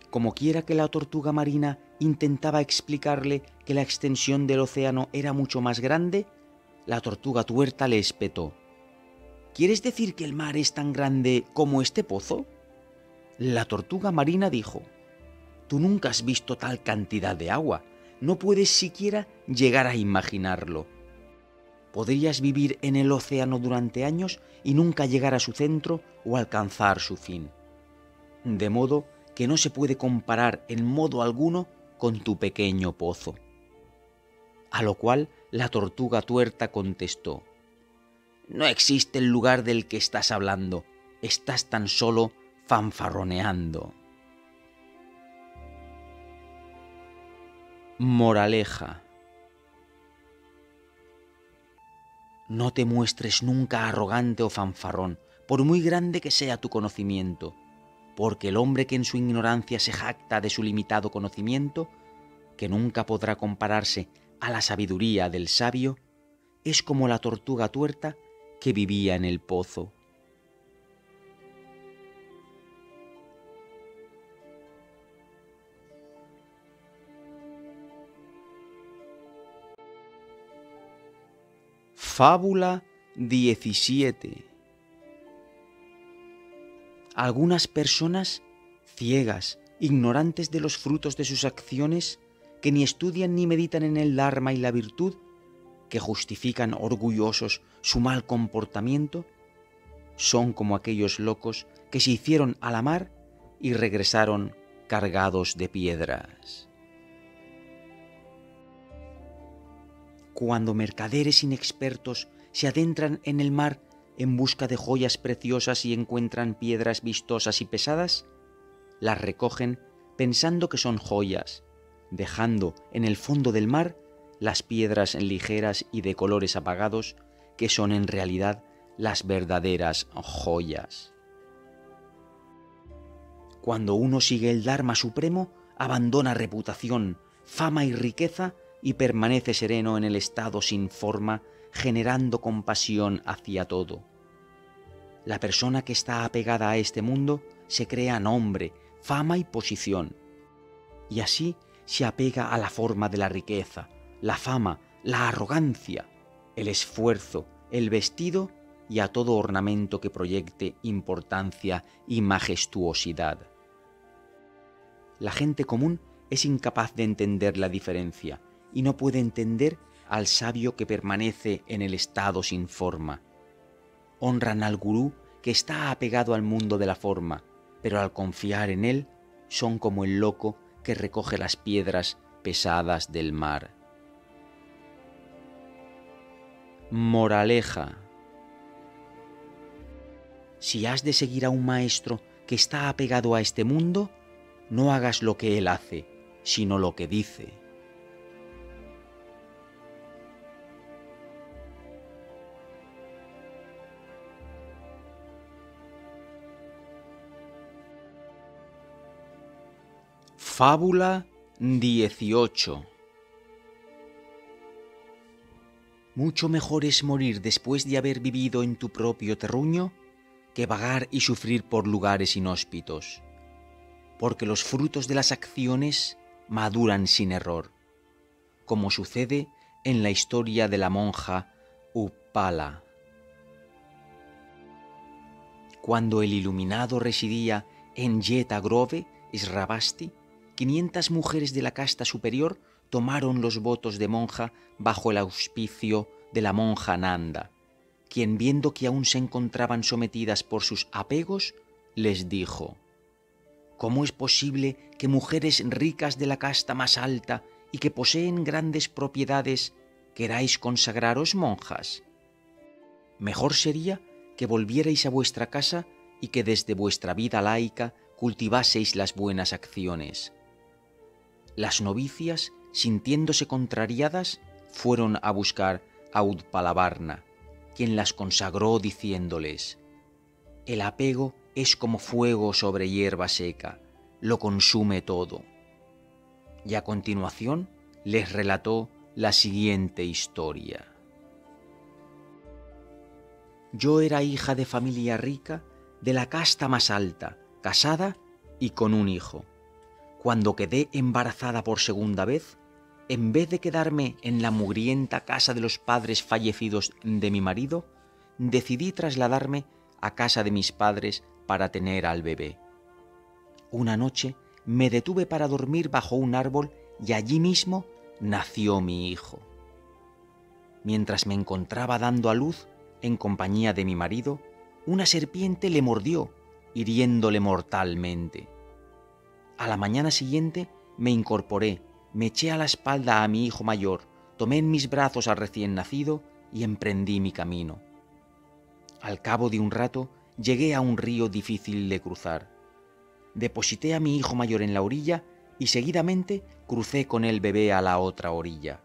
Como quiera que la tortuga marina intentaba explicarle que la extensión del océano era mucho más grande, la tortuga tuerta le espetó: «¿Quieres decir que el mar es tan grande como este pozo?». La tortuga marina dijo: «Tú nunca has visto tal cantidad de agua, no puedes siquiera llegar a imaginarlo. Podrías vivir en el océano durante años y nunca llegar a su centro o alcanzar su fin. De modo que no se puede comparar en modo alguno con tu pequeño pozo». A lo cual la tortuga tuerta contestó: «No existe el lugar del que estás hablando, estás tan solo fanfarroneando». Moraleja: no te muestres nunca arrogante o fanfarrón, por muy grande que sea tu conocimiento, porque el hombre que en su ignorancia se jacta de su limitado conocimiento, que nunca podrá compararse a la sabiduría del sabio, es como la tortuga tuerta que vivía en el pozo. Fábula 17. Algunas personas, ciegas, ignorantes de los frutos de sus acciones, que ni estudian ni meditan en el Dharma y la virtud, que justifican orgullosos su mal comportamiento, son como aquellos locos que se hicieron a la mar y regresaron cargados de piedras. Cuando mercaderes inexpertos se adentran en el mar en busca de joyas preciosas y encuentran piedras vistosas y pesadas, las recogen pensando que son joyas, dejando en el fondo del mar las piedras ligeras y de colores apagados que son en realidad las verdaderas joyas. Cuando uno sigue el Dharma supremo, abandona reputación, fama y riqueza y permanece sereno en el estado sin forma, generando compasión hacia todo. La persona que está apegada a este mundo se crea nombre, fama y posición, y así se apega a la forma de la riqueza, la fama, la arrogancia, el esfuerzo, el vestido y a todo ornamento que proyecte importancia y majestuosidad. La gente común es incapaz de entender la diferencia y no puede entender al sabio que permanece en el estado sin forma. Honran al gurú que está apegado al mundo de la forma, pero al confiar en él son como el loco que recoge las piedras pesadas del mar. Moraleja: si has de seguir a un maestro que está apegado a este mundo, no hagas lo que él hace, sino lo que dice. Fábula 18. Mucho mejor es morir después de haber vivido en tu propio terruño que vagar y sufrir por lugares inhóspitos, porque los frutos de las acciones maduran sin error, como sucede en la historia de la monja Uppala. Cuando el iluminado residía en Jeta Grove, Sravasti, 500 mujeres de la casta superior tomaron los votos de monja bajo el auspicio de la monja Nanda, quien, viendo que aún se encontraban sometidas por sus apegos, les dijo: ¿cómo es posible que mujeres ricas de la casta más alta y que poseen grandes propiedades queráis consagraros monjas? Mejor sería que volvierais a vuestra casa y que desde vuestra vida laica cultivaseis las buenas acciones. Las novicias, sintiéndose contrariadas, fueron a buscar a Utpalavarna, quien las consagró diciéndoles: el apego es como fuego sobre hierba seca, lo consume todo. Y a continuación les relató la siguiente historia. Yo era hija de familia rica, de la casta más alta, casada y con un hijo. Cuando quedé embarazada por segunda vez, en vez de quedarme en la mugrienta casa de los padres fallecidos de mi marido, decidí trasladarme a casa de mis padres para tener al bebé. Una noche me detuve para dormir bajo un árbol y allí mismo nació mi hijo. Mientras me encontraba dando a luz, en compañía de mi marido, una serpiente le mordió, hiriéndole mortalmente. A la mañana siguiente me incorporé, me eché a la espalda a mi hijo mayor, tomé en mis brazos al recién nacido y emprendí mi camino. Al cabo de un rato llegué a un río difícil de cruzar. Deposité a mi hijo mayor en la orilla y seguidamente crucé con el bebé a la otra orilla.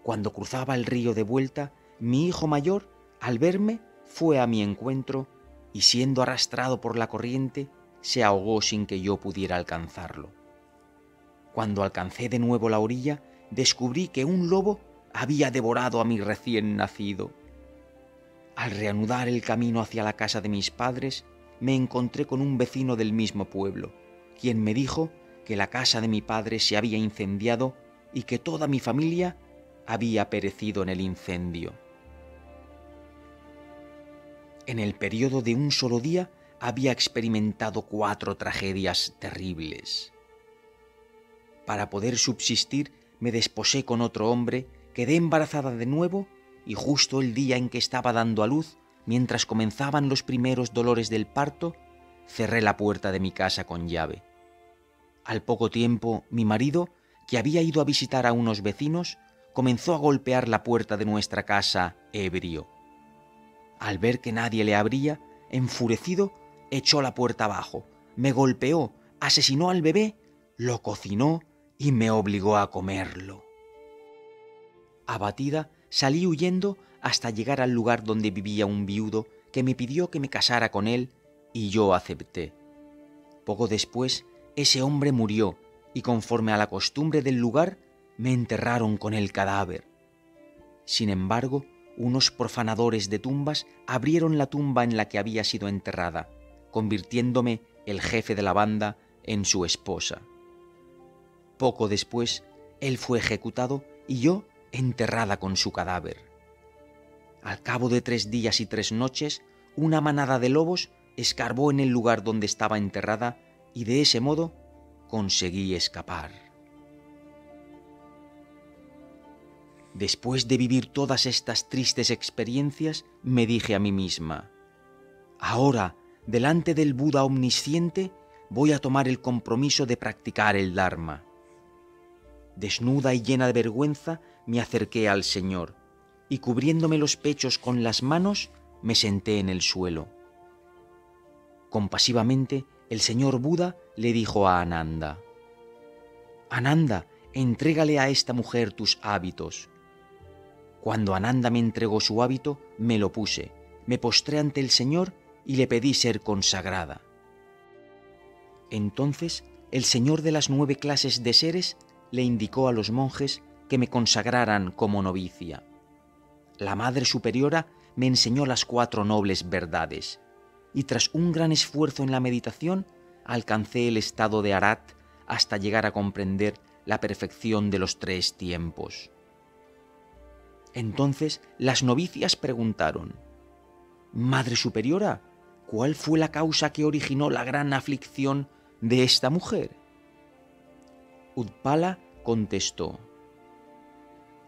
Cuando cruzaba el río de vuelta, mi hijo mayor, al verme, fue a mi encuentro y, siendo arrastrado por la corriente, se ahogó sin que yo pudiera alcanzarlo. Cuando alcancé de nuevo la orilla, descubrí que un lobo había devorado a mi recién nacido. Al reanudar el camino hacia la casa de mis padres, me encontré con un vecino del mismo pueblo, quien me dijo que la casa de mi padre se había incendiado y que toda mi familia había perecido en el incendio. En el periodo de un solo día había experimentado 4 tragedias terribles. Para poder subsistir me desposé con otro hombre, quedé embarazada de nuevo y justo el día en que estaba dando a luz, mientras comenzaban los primeros dolores del parto, cerré la puerta de mi casa con llave. Al poco tiempo, mi marido, que había ido a visitar a unos vecinos, comenzó a golpear la puerta de nuestra casa ebrio. Al ver que nadie le abría, enfurecido, echó la puerta abajo, me golpeó, asesinó al bebé, lo cocinó y me obligó a comerlo. Abatida, salí huyendo hasta llegar al lugar donde vivía un viudo que me pidió que me casara con él y yo acepté. Poco después, ese hombre murió y, conforme a la costumbre del lugar, me enterraron con el cadáver. Sin embargo, unos profanadores de tumbas abrieron la tumba en la que había sido enterrada, convirtiéndome el jefe de la banda en su esposa. Poco después, él fue ejecutado y yo enterrada con su cadáver. Al cabo de 3 días y 3 noches, una manada de lobos escarbó en el lugar donde estaba enterrada y de ese modo conseguí escapar. Después de vivir todas estas tristes experiencias, me dije a mí misma: ahora, delante del Buda omnisciente, voy a tomar el compromiso de practicar el Dharma. Desnuda y llena de vergüenza, me acerqué al Señor y, cubriéndome los pechos con las manos, me senté en el suelo. Compasivamente, el señor Buda le dijo a Ananda: Ananda, entrégale a esta mujer tus hábitos. Cuando Ananda me entregó su hábito, me lo puse, me postré ante el Señor y le pedí ser consagrada. Entonces, el Señor de las 9 clases de seres le indicó a los monjes que me consagraran como novicia. La Madre Superiora me enseñó las 4 nobles verdades, y tras un gran esfuerzo en la meditación, alcancé el estado de Arhat hasta llegar a comprender la perfección de los 3 tiempos. Entonces las novicias preguntaron: Madre Superiora, ¿cuál fue la causa que originó la gran aflicción de esta mujer? Utpala contestó: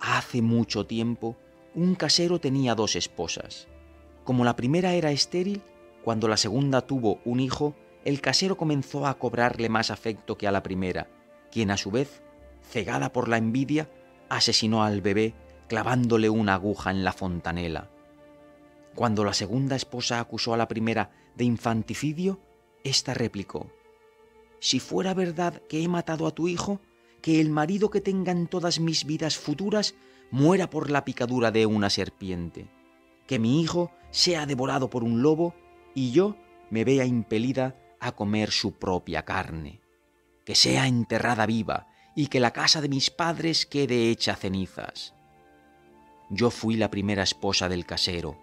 hace mucho tiempo, un casero tenía 2 esposas. Como la primera era estéril, cuando la segunda tuvo un hijo, el casero comenzó a cobrarle más afecto que a la primera, quien a su vez, cegada por la envidia, asesinó al bebé clavándole una aguja en la fontanela. Cuando la segunda esposa acusó a la primera de infanticidio, ésta replicó: si fuera verdad que he matado a tu hijo, que el marido que tenga en todas mis vidas futuras muera por la picadura de una serpiente, que mi hijo sea devorado por un lobo y yo me vea impelida a comer su propia carne, que sea enterrada viva y que la casa de mis padres quede hecha cenizas. Yo fui la primera esposa del casero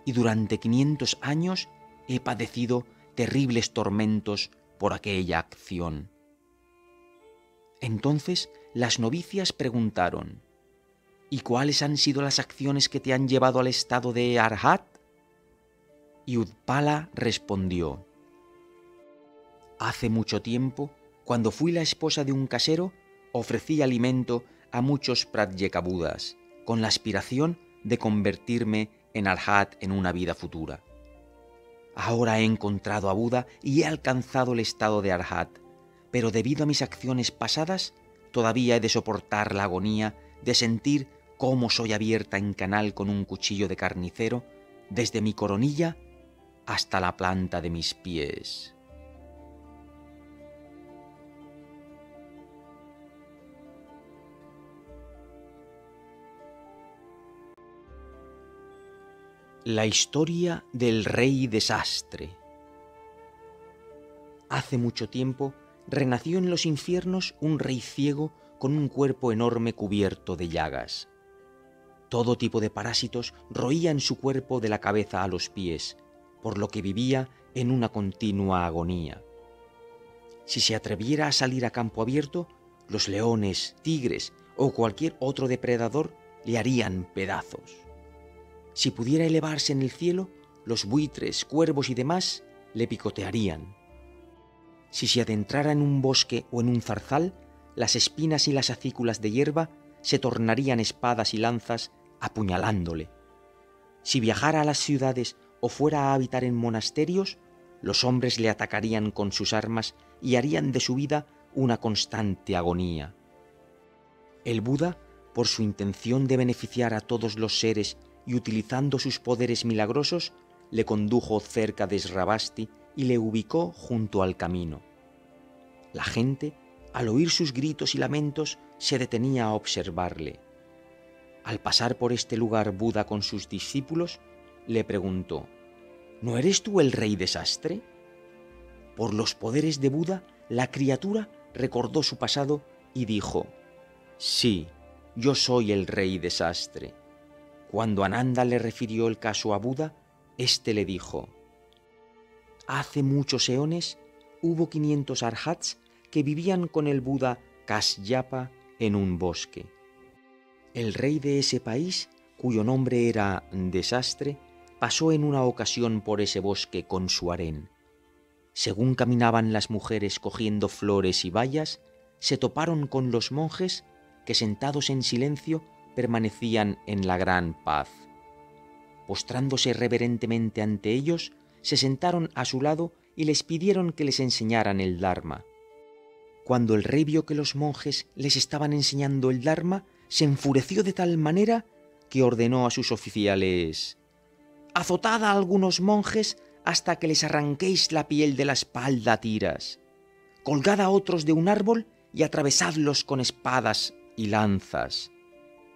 y durante 500 años he padecido terribles tormentos por aquella acción. Entonces las novicias preguntaron: ¿y cuáles han sido las acciones que te han llevado al estado de Arhat? Y Utpala respondió: hace mucho tiempo, cuando fui la esposa de un casero, ofrecí alimento a muchos pratyekabudas, con la aspiración de convertirme en Arhat en una vida futura. Ahora he encontrado a Buda y he alcanzado el estado de Arhat, pero debido a mis acciones pasadas, todavía he de soportar la agonía de sentir cómo soy abierta en canal con un cuchillo de carnicero desde mi coronilla hasta la planta de mis pies. La historia del rey desastre. Hace mucho tiempo renació en los infiernos un rey ciego con un cuerpo enorme cubierto de llagas. Todo tipo de parásitos roían su cuerpo de la cabeza a los pies, por lo que vivía en una continua agonía. Si se atreviera a salir a campo abierto, los leones, tigres o cualquier otro depredador le harían pedazos. Si pudiera elevarse en el cielo, los buitres, cuervos y demás le picotearían. Si se adentrara en un bosque o en un zarzal, las espinas y las acículas de hierba se tornarían espadas y lanzas apuñalándole. Si viajara a las ciudades o fuera a habitar en monasterios, los hombres le atacarían con sus armas y harían de su vida una constante agonía. El Buda, por su intención de beneficiar a todos los seres y utilizando sus poderes milagrosos, le condujo cerca de Sravasti y le ubicó junto al camino. La gente, al oír sus gritos y lamentos, se detenía a observarle. Al pasar por este lugar Buda con sus discípulos, le preguntó: ¿no eres tú el rey desastre? Por los poderes de Buda, la criatura recordó su pasado y dijo: sí, yo soy el rey desastre. Cuando Ananda le refirió el caso a Buda, éste le dijo: hace muchos eones hubo 500 arhats que vivían con el Buda Kasyapa en un bosque. El rey de ese país, cuyo nombre era Desastre, pasó en una ocasión por ese bosque con su harén. Según caminaban las mujeres cogiendo flores y bayas, se toparon con los monjes que, sentados en silencio, permanecían en la gran paz. Postrándose reverentemente ante ellos, se sentaron a su lado y les pidieron que les enseñaran el Dharma. Cuando el rey vio que los monjes les estaban enseñando el Dharma, se enfureció de tal manera que ordenó a sus oficiales: «Azotad a algunos monjes hasta que les arranquéis la piel de la espalda a tiras. Colgad a otros de un árbol y atravesadlos con espadas y lanzas.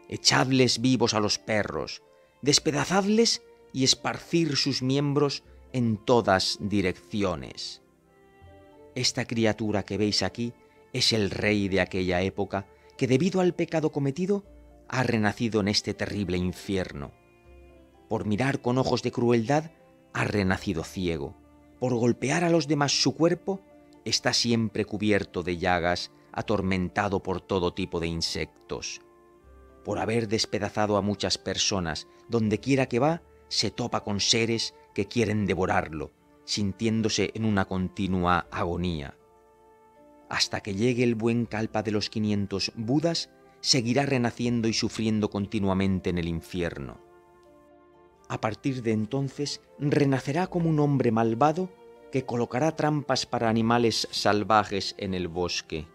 Echadles vivos a los perros, despedazadles y esparcir sus miembros en todas direcciones». Esta criatura que veis aquí es el rey de aquella época que, debido al pecado cometido, ha renacido en este terrible infierno. Por mirar con ojos de crueldad, ha renacido ciego. Por golpear a los demás su cuerpo, está siempre cubierto de llagas, atormentado por todo tipo de insectos. Por haber despedazado a muchas personas, donde quiera que va, se topa con seres que quieren devorarlo, sintiéndose en una continua agonía. Hasta que llegue el buen Kalpa de los 500 Budas, seguirá renaciendo y sufriendo continuamente en el infierno. A partir de entonces, renacerá como un hombre malvado que colocará trampas para animales salvajes en el bosque.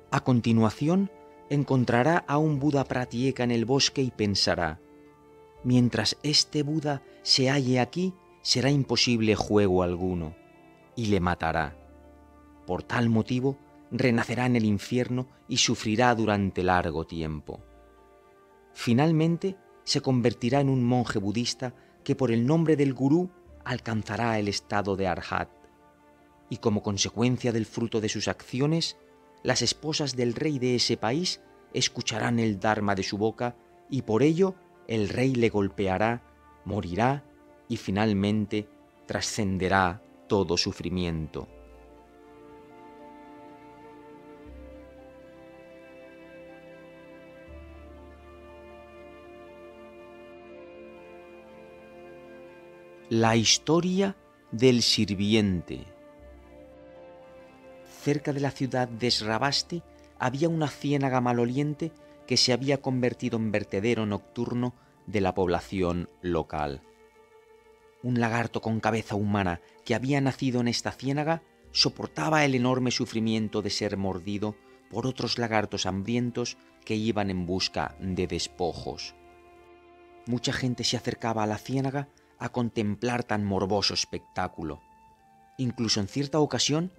A continuación, encontrará a un Buda Pratyeka en el bosque y pensará: mientras este Buda se halle aquí, será imposible juego alguno, y le matará. Por tal motivo, renacerá en el infierno y sufrirá durante largo tiempo. Finalmente, se convertirá en un monje budista que, por el nombre del gurú, alcanzará el estado de Arhat. Y como consecuencia del fruto de sus acciones, las esposas del rey de ese país escucharán el Dharma de su boca y por ello el rey le golpeará, morirá y finalmente trascenderá todo sufrimiento. La historia del sirviente. Cerca de la ciudad de Sravasti había una ciénaga maloliente que se había convertido en vertedero nocturno de la población local. Un lagarto con cabeza humana que había nacido en esta ciénaga soportaba el enorme sufrimiento de ser mordido por otros lagartos hambrientos que iban en busca de despojos. Mucha gente se acercaba a la ciénaga a contemplar tan morboso espectáculo. Incluso en cierta ocasión,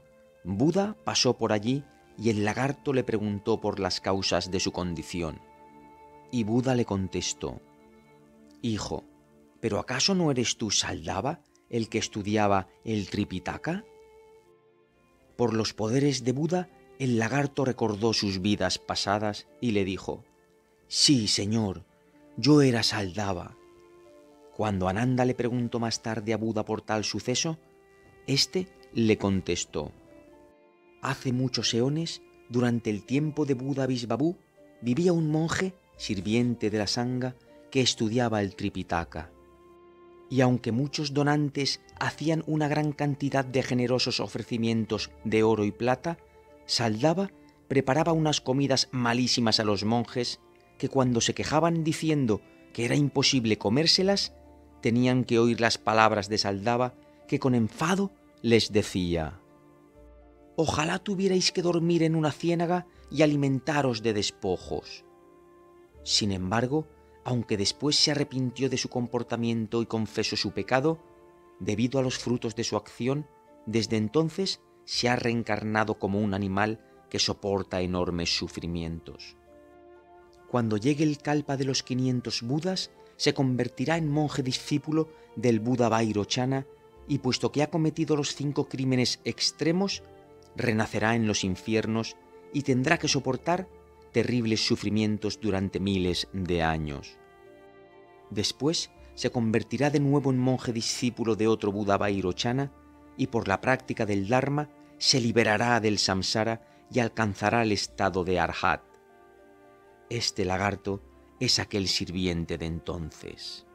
Buda pasó por allí y el lagarto le preguntó por las causas de su condición. Y Buda le contestó: «Hijo, ¿pero acaso no eres tú Saldava, el que estudiaba el Tripitaka?». Por los poderes de Buda, el lagarto recordó sus vidas pasadas y le dijo: «Sí, señor, yo era Saldava». Cuando Ananda le preguntó más tarde a Buda por tal suceso, éste le contestó: «Hace muchos eones, durante el tiempo de Buda Visvabhu, vivía un monje, sirviente de la Sangha, que estudiaba el Tripitaka. Y aunque muchos donantes hacían una gran cantidad de generosos ofrecimientos de oro y plata, Saldava preparaba unas comidas malísimas a los monjes que, cuando se quejaban diciendo que era imposible comérselas, tenían que oír las palabras de Saldava, que con enfado les decía: «Ojalá tuvierais que dormir en una ciénaga y alimentaros de despojos». Sin embargo, aunque después se arrepintió de su comportamiento y confesó su pecado, debido a los frutos de su acción, desde entonces se ha reencarnado como un animal que soporta enormes sufrimientos. Cuando llegue el Kalpa de los 500 Budas, se convertirá en monje discípulo del Buda Vairochana y, puesto que ha cometido los 5 crímenes extremos, renacerá en los infiernos y tendrá que soportar terribles sufrimientos durante miles de años. Después se convertirá de nuevo en monje discípulo de otro Buda Vairochana y, por la práctica del Dharma, se liberará del samsara y alcanzará el estado de Arhat. Este lagarto es aquel sirviente de entonces.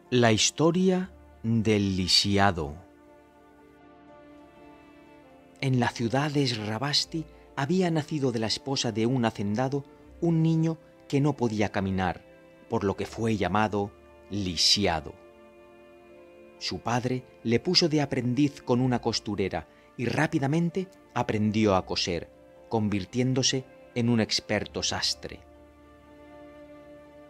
La historia del lisiado. En la ciudad de Esrabasti había nacido de la esposa de un hacendado un niño que no podía caminar, por lo que fue llamado Lisiado. Su padre le puso de aprendiz con una costurera y rápidamente aprendió a coser, convirtiéndose en un experto sastre.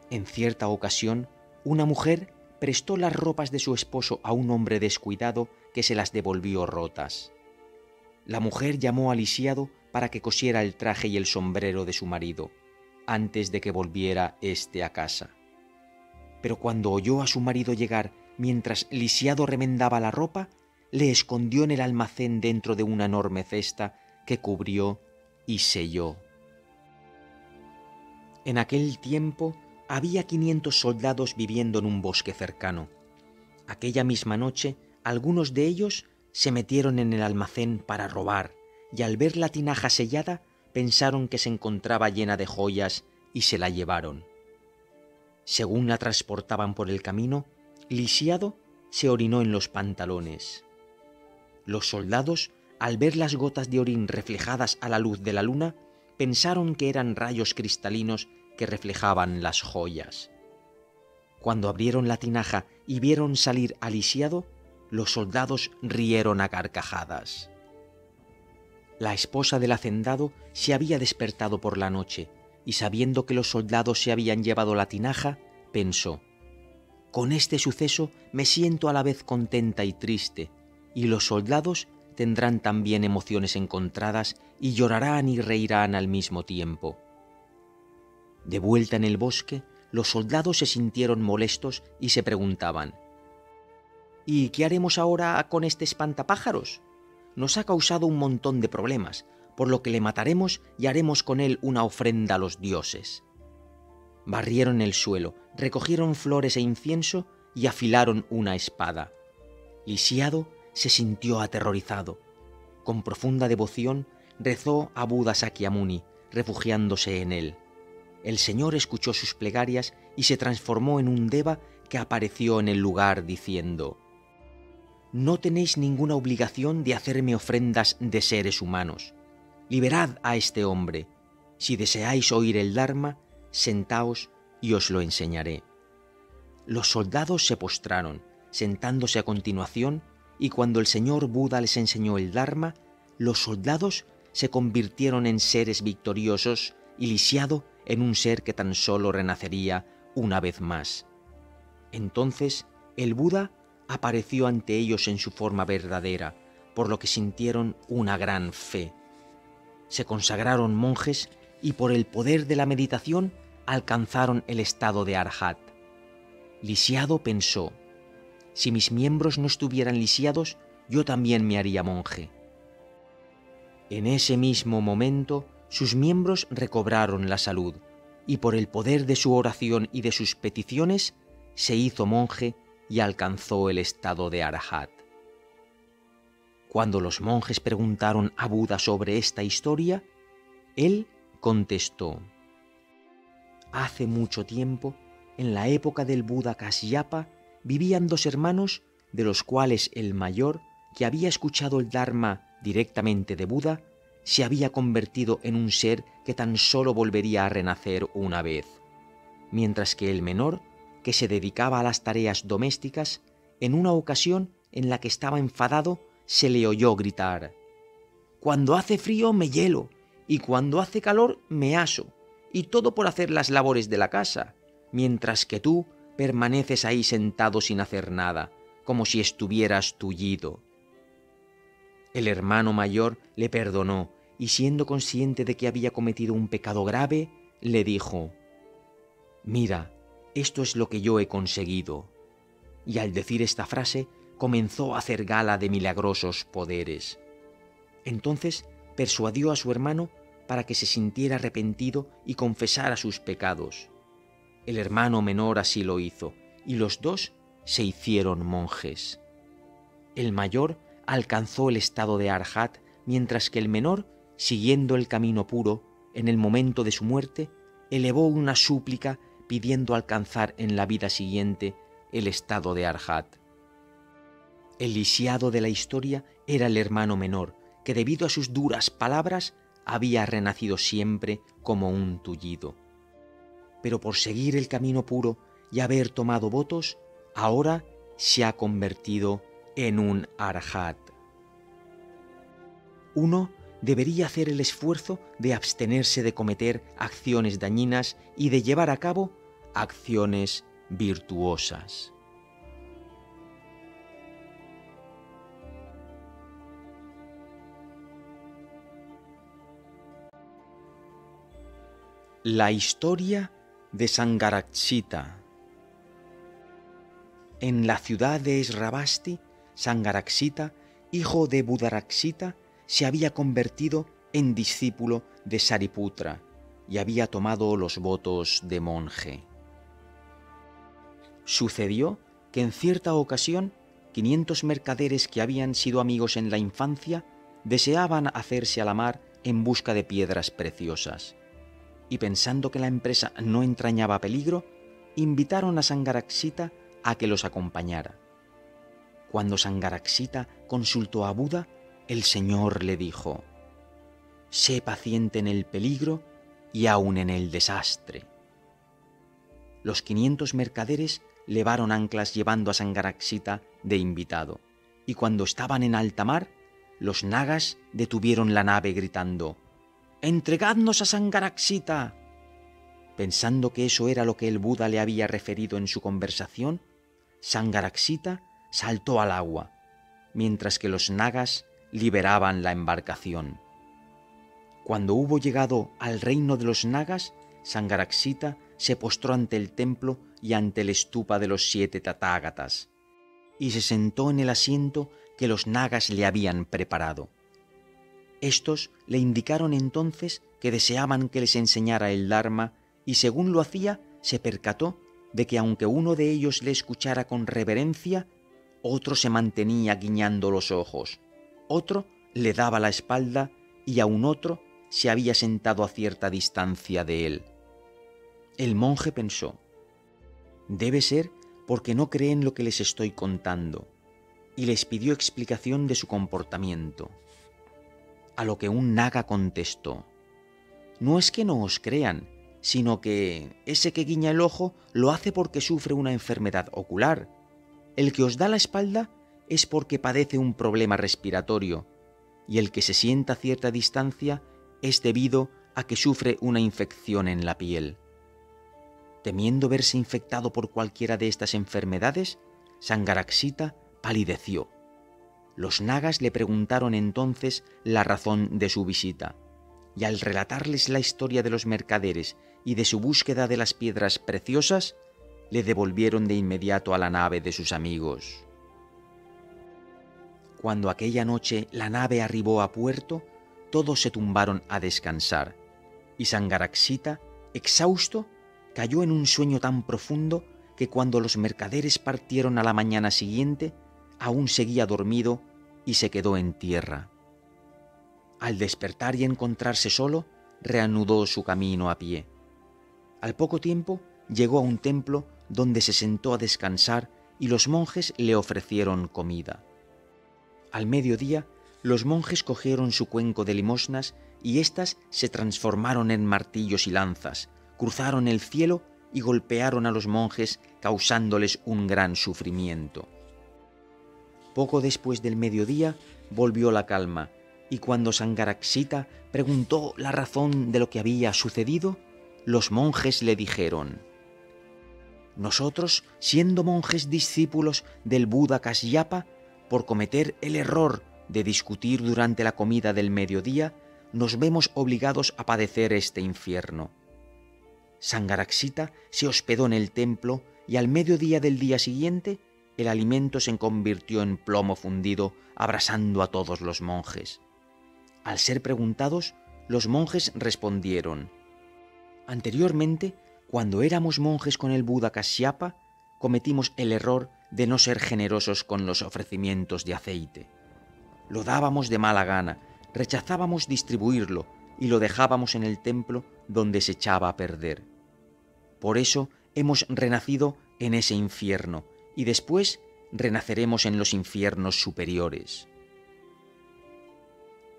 En cierta ocasión, una mujer prestó las ropas de su esposo a un hombre descuidado que se las devolvió rotas. La mujer llamó a Lisiado para que cosiera el traje y el sombrero de su marido, antes de que volviera éste a casa. Pero cuando oyó a su marido llegar mientras Lisiado remendaba la ropa, le escondió en el almacén dentro de una enorme cesta que cubrió y selló. En aquel tiempo había 500 soldados viviendo en un bosque cercano. Aquella misma noche, algunos de ellos se metieron en el almacén para robar, y al ver la tinaja sellada, pensaron que se encontraba llena de joyas y se la llevaron. Según la transportaban por el camino, Lisiado se orinó en los pantalones. Los soldados, al ver las gotas de orín reflejadas a la luz de la luna, pensaron que eran rayos cristalinos que reflejaban las joyas. Cuando abrieron la tinaja y vieron salir a Lisiado, los soldados rieron a carcajadas. La esposa del hacendado se había despertado por la noche y, sabiendo que los soldados se habían llevado la tinaja, pensó: «Con este suceso me siento a la vez contenta y triste, y los soldados tendrán también emociones encontradas y llorarán y reirán al mismo tiempo». De vuelta en el bosque, los soldados se sintieron molestos y se preguntaban: «¿Y qué haremos ahora con este espantapájaros? Nos ha causado un montón de problemas, por lo que le mataremos y haremos con él una ofrenda a los dioses». Barrieron el suelo, recogieron flores e incienso y afilaron una espada. Lisiado se sintió aterrorizado. Con profunda devoción rezó a Buda Sakyamuni, refugiándose en él. El Señor escuchó sus plegarias y se transformó en un deva que apareció en el lugar diciendo: «No tenéis ninguna obligación de hacerme ofrendas de seres humanos. Liberad a este hombre. Si deseáis oír el Dharma, sentaos y os lo enseñaré». Los soldados se postraron, sentándose a continuación, y cuando el señor Buda les enseñó el Dharma, los soldados se convirtieron en seres victoriosos y Lisiado en un ser que tan solo renacería una vez más. Entonces el Buda apareció ante ellos en su forma verdadera, por lo que sintieron una gran fe. Se consagraron monjes y por el poder de la meditación alcanzaron el estado de Arhat. Lisiado pensó: «Si mis miembros no estuvieran lisiados, yo también me haría monje». En ese mismo momento, sus miembros recobraron la salud, y por el poder de su oración y de sus peticiones, se hizo monje y alcanzó el estado de Arhat. Cuando los monjes preguntaron a Buda sobre esta historia, él contestó: «Hace mucho tiempo, en la época del Buda Kasyapa, vivían dos hermanos, de los cuales el mayor, que había escuchado el Dharma directamente de Buda, se había convertido en un ser que tan solo volvería a renacer una vez, mientras que el menor, que se dedicaba a las tareas domésticas, en una ocasión en la que estaba enfadado, se le oyó gritar: «Cuando hace frío me hielo, y cuando hace calor me aso, y todo por hacer las labores de la casa, mientras que tú permaneces ahí sentado sin hacer nada, como si estuvieras tullido». El hermano mayor le perdonó y, siendo consciente de que había cometido un pecado grave, le dijo: «Mira, esto es lo que yo he conseguido». Y al decir esta frase comenzó a hacer gala de milagrosos poderes. Entonces persuadió a su hermano para que se sintiera arrepentido y confesara sus pecados. El hermano menor así lo hizo, y los dos se hicieron monjes. El mayor alcanzó el estado de Arhat, mientras que el menor, siguiendo el camino puro, en el momento de su muerte, elevó una súplica pidiendo alcanzar en la vida siguiente el estado de Arhat. El lisiado de la historia era el hermano menor, que debido a sus duras palabras había renacido siempre como un tullido. Pero por seguir el camino puro y haber tomado votos, ahora se ha convertido en un Arhat. Uno debería hacer el esfuerzo de abstenerse de cometer acciones dañinas y de llevar a cabo acciones virtuosas. La historia de Sangharakshita. En la ciudad de Sravasti, Sangharakshita, hijo de Buddharakshita, se había convertido en discípulo de Sariputra y había tomado los votos de monje. Sucedió que en cierta ocasión 500 mercaderes que habían sido amigos en la infancia deseaban hacerse a la mar en busca de piedras preciosas. Y pensando que la empresa no entrañaba peligro, invitaron a Sangharakshita a que los acompañara. Cuando Sangharakshita consultó a Buda, el Señor le dijo: «Sé paciente en el peligro y aun en el desastre». Los 500 mercaderes levaron anclas llevando a Sangharakshita de invitado, y cuando estaban en alta mar, los nagas detuvieron la nave gritando: «¡Entregadnos a Sangharakshita!». Pensando que eso era lo que el Buda le había referido en su conversación, Sangharakshita saltó al agua, mientras que los nagas liberaban la embarcación. Cuando hubo llegado al reino de los nagas, Sangharakshita se postró ante el templo y ante el stupa de los 7 Tathagatas, y se sentó en el asiento que los nagas le habían preparado. Estos le indicaron entonces que deseaban que les enseñara el Dharma, y según lo hacía, se percató de que aunque uno de ellos le escuchara con reverencia, otro se mantenía guiñando los ojos, otro le daba la espalda y aún otro se había sentado a cierta distancia de él. El monje pensó: «Debe ser porque no creen lo que les estoy contando», y les pidió explicación de su comportamiento. A lo que un naga contestó: «No es que no os crean, sino que ese que guiña el ojo lo hace porque sufre una enfermedad ocular. El que os da la espalda es porque padece un problema respiratorio, y el que se sienta a cierta distancia es debido a que sufre una infección en la piel». Temiendo verse infectado por cualquiera de estas enfermedades, Sangharakshita palideció. Los nagas le preguntaron entonces la razón de su visita, y al relatarles la historia de los mercaderes y de su búsqueda de las piedras preciosas, le devolvieron de inmediato a la nave de sus amigos. Cuando aquella noche la nave arribó a puerto, todos se tumbaron a descansar, y Sangharakshita, exhausto, cayó en un sueño tan profundo que cuando los mercaderes partieron a la mañana siguiente, aún seguía dormido y se quedó en tierra. Al despertar y encontrarse solo, reanudó su camino a pie. Al poco tiempo llegó a un templo donde se sentó a descansar y los monjes le ofrecieron comida. Al mediodía, los monjes cogieron su cuenco de limosnas y éstas se transformaron en martillos y lanzas, cruzaron el cielo y golpearon a los monjes causándoles un gran sufrimiento. Poco después del mediodía volvió la calma, y cuando Sangharakshita preguntó la razón de lo que había sucedido, los monjes le dijeron: «Nosotros, siendo monjes discípulos del Buda Kasyapa, por cometer el error de discutir durante la comida del mediodía, nos vemos obligados a padecer este infierno». Sangharakshita se hospedó en el templo y al mediodía del día siguiente el alimento se convirtió en plomo fundido, abrasando a todos los monjes. Al ser preguntados, los monjes respondieron: «Anteriormente, cuando éramos monjes con el Buda Kasyapa, cometimos el error de no ser generosos con los ofrecimientos de aceite. Lo dábamos de mala gana, rechazábamos distribuirlo y lo dejábamos en el templo donde se echaba a perder. Por eso hemos renacido en ese infierno y después renaceremos en los infiernos superiores.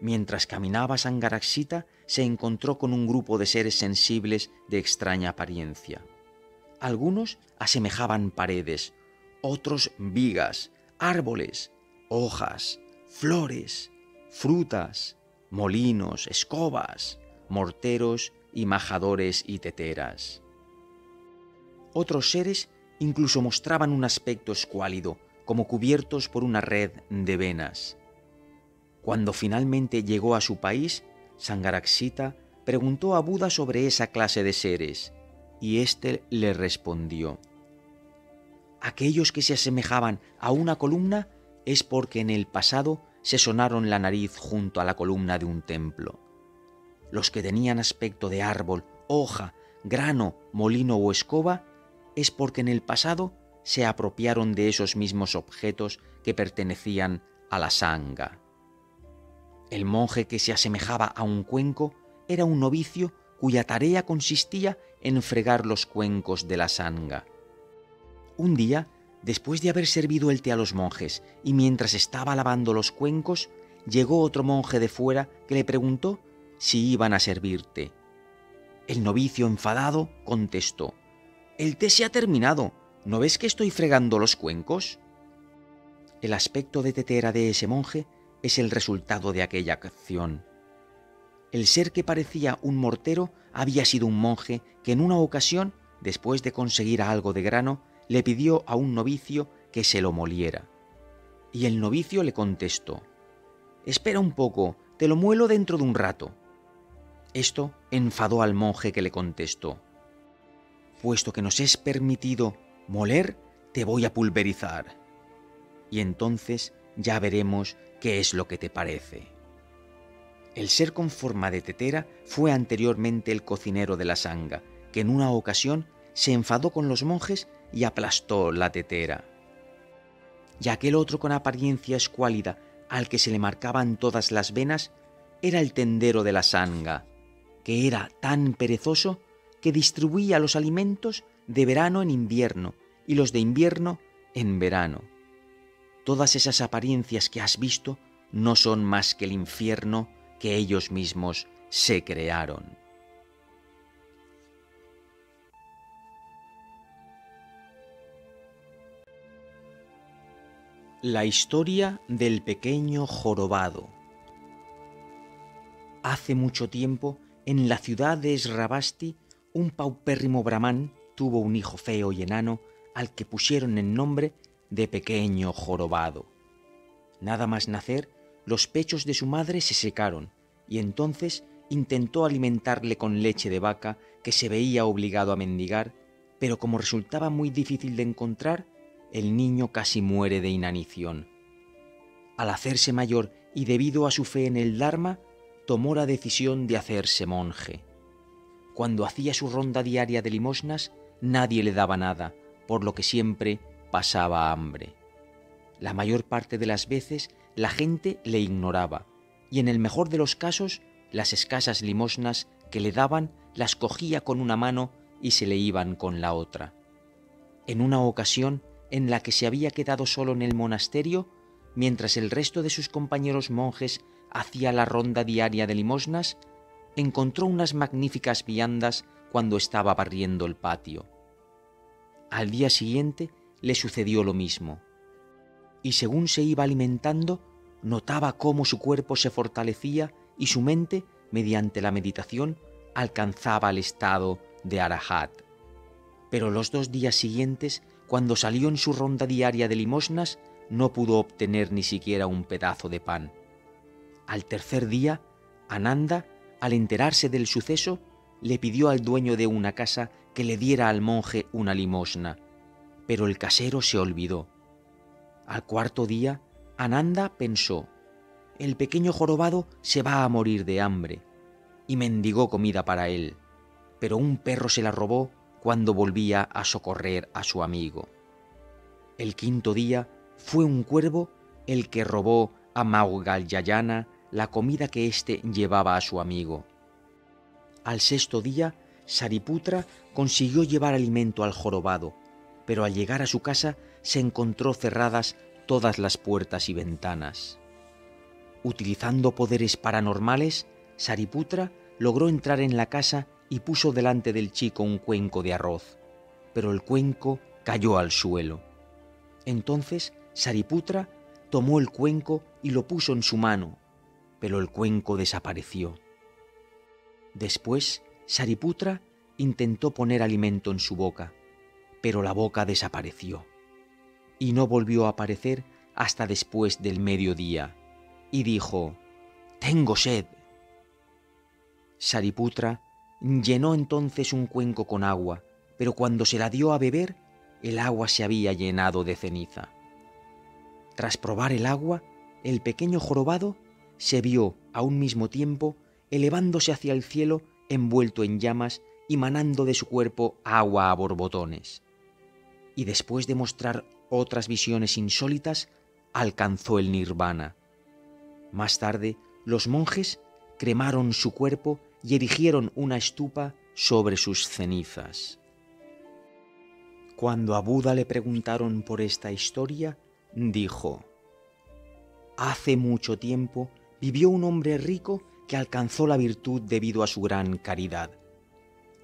Mientras caminaba Sangaraksita, se encontró con un grupo de seres sensibles de extraña apariencia. Algunos asemejaban paredes, otros vigas, árboles, hojas, flores, frutas, molinos, escobas, morteros y majadores y teteras. Otros seres incluso mostraban un aspecto escuálido, como cubiertos por una red de venas. Cuando finalmente llegó a su país, Sangaraksita preguntó a Buda sobre esa clase de seres, y éste le respondió: aquellos que se asemejaban a una columna es porque en el pasado se sonaron la nariz junto a la columna de un templo. Los que tenían aspecto de árbol, hoja, grano, molino o escoba es porque en el pasado se apropiaron de esos mismos objetos que pertenecían a la sangha. El monje que se asemejaba a un cuenco era un novicio cuya tarea consistía en fregar los cuencos de la sangha. Un día, después de haber servido el té a los monjes y mientras estaba lavando los cuencos, llegó otro monje de fuera que le preguntó si iban a servir té. El novicio, enfadado, contestó: «El té se ha terminado, ¿no ves que estoy fregando los cuencos?». El aspecto de tetera de ese monje es el resultado de aquella acción. El ser que parecía un mortero había sido un monje que en una ocasión, después de conseguir algo de grano, le pidió a un novicio que se lo moliera. Y el novicio le contestó: «Espera un poco, te lo muelo dentro de un rato». Esto enfadó al monje, que le contestó: «Puesto que nos es permitido moler, te voy a pulverizar. Y entonces ya veremos qué es lo que te parece». El ser con forma de tetera fue anteriormente el cocinero de la sangha, que en una ocasión se enfadó con los monjes y aplastó la tetera. Y aquel otro con apariencia escuálida, al que se le marcaban todas las venas, era el tendero de la sangha, que era tan perezoso que distribuía los alimentos de verano en invierno y los de invierno en verano. Todas esas apariencias que has visto no son más que el infierno que ellos mismos se crearon. La historia del pequeño jorobado. Hace mucho tiempo, en la ciudad de Sravasti, un paupérrimo brahmán tuvo un hijo feo y enano al que pusieron el nombre de pequeño jorobado. Nada más nacer, los pechos de su madre se secaron y entonces intentó alimentarle con leche de vaca, que se veía obligado a mendigar, pero como resultaba muy difícil de encontrar, el niño casi muere de inanición. Al hacerse mayor y debido a su fe en el Dharma, tomó la decisión de hacerse monje. Cuando hacía su ronda diaria de limosnas, nadie le daba nada, por lo que siempre pasaba hambre. La mayor parte de las veces la gente le ignoraba, y en el mejor de los casos, las escasas limosnas que le daban las cogía con una mano y se le iban con la otra. En una ocasión en la que se había quedado solo en el monasterio, mientras el resto de sus compañeros monjes hacía la ronda diaria de limosnas, encontró unas magníficas viandas cuando estaba barriendo el patio. Al día siguiente le sucedió lo mismo, y según se iba alimentando, notaba cómo su cuerpo se fortalecía y su mente, mediante la meditación, alcanzaba el estado de Arahat. Pero los 2 días siguientes, cuando salió en su ronda diaria de limosnas, no pudo obtener ni siquiera un pedazo de pan. Al tercer día, Ananda, al enterarse del suceso, le pidió al dueño de una casa que le diera al monje una limosna, pero el casero se olvidó. Al 4.º día, Ananda pensó: el pequeño jorobado se va a morir de hambre, y mendigó comida para él, pero un perro se la robó cuando volvía a socorrer a su amigo. El quinto día fue un cuervo el que robó a Maughalyayana la comida que éste llevaba a su amigo. Al sexto día, Sariputra consiguió llevar alimento al jorobado, pero al llegar a su casa se encontró cerradas todas las puertas y ventanas. Utilizando poderes paranormales, Sariputra logró entrar en la casa y puso delante del chico un cuenco de arroz, pero el cuenco cayó al suelo. Entonces Sariputra tomó el cuenco y lo puso en su mano, pero el cuenco desapareció. Después, Sariputra intentó poner alimento en su boca, pero la boca desapareció, y no volvió a aparecer hasta después del mediodía, y dijo: «Tengo sed». Sariputra llenó entonces un cuenco con agua, pero cuando se la dio a beber, el agua se había llenado de ceniza. Tras probar el agua, el pequeño jorobado se vio a un mismo tiempo elevándose hacia el cielo envuelto en llamas y manando de su cuerpo agua a borbotones. Y después de mostrar otras visiones insólitas, alcanzó el nirvana. Más tarde, los monjes cremaron su cuerpo y erigieron una estupa sobre sus cenizas. Cuando a Buda le preguntaron por esta historia, dijo: «Hace mucho tiempo vivió un hombre rico que alcanzó la virtud debido a su gran caridad.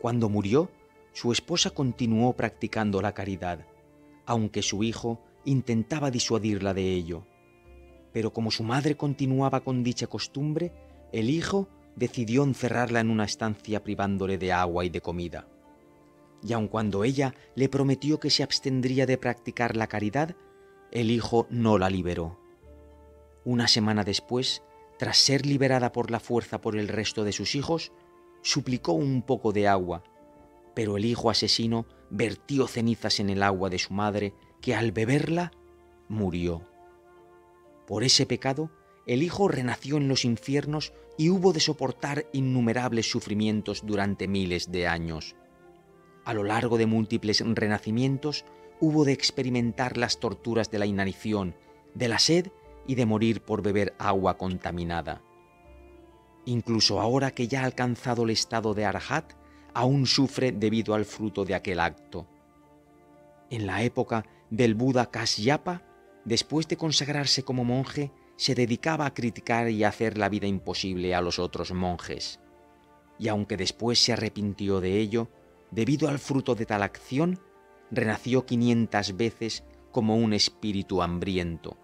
Cuando murió, su esposa continuó practicando la caridad, aunque su hijo intentaba disuadirla de ello. Pero como su madre continuaba con dicha costumbre, el hijo decidió encerrarla en una estancia privándole de agua y de comida. Y aun cuando ella le prometió que se abstendría de practicar la caridad, el hijo no la liberó. Una semana después, tras ser liberada por la fuerza por el resto de sus hijos, suplicó un poco de agua, pero el hijo asesino vertió cenizas en el agua de su madre, que al beberla murió. Por ese pecado, el hijo renació en los infiernos y hubo de soportar innumerables sufrimientos durante miles de años. A lo largo de múltiples renacimientos, hubo de experimentar las torturas de la inanición, de la sed y de morir por beber agua contaminada. Incluso ahora que ya ha alcanzado el estado de Arhat, aún sufre debido al fruto de aquel acto. En la época del Buda Kasyapa, después de consagrarse como monje, se dedicaba a criticar y a hacer la vida imposible a los otros monjes. Y aunque después se arrepintió de ello, debido al fruto de tal acción, renació 500 veces como un espíritu hambriento.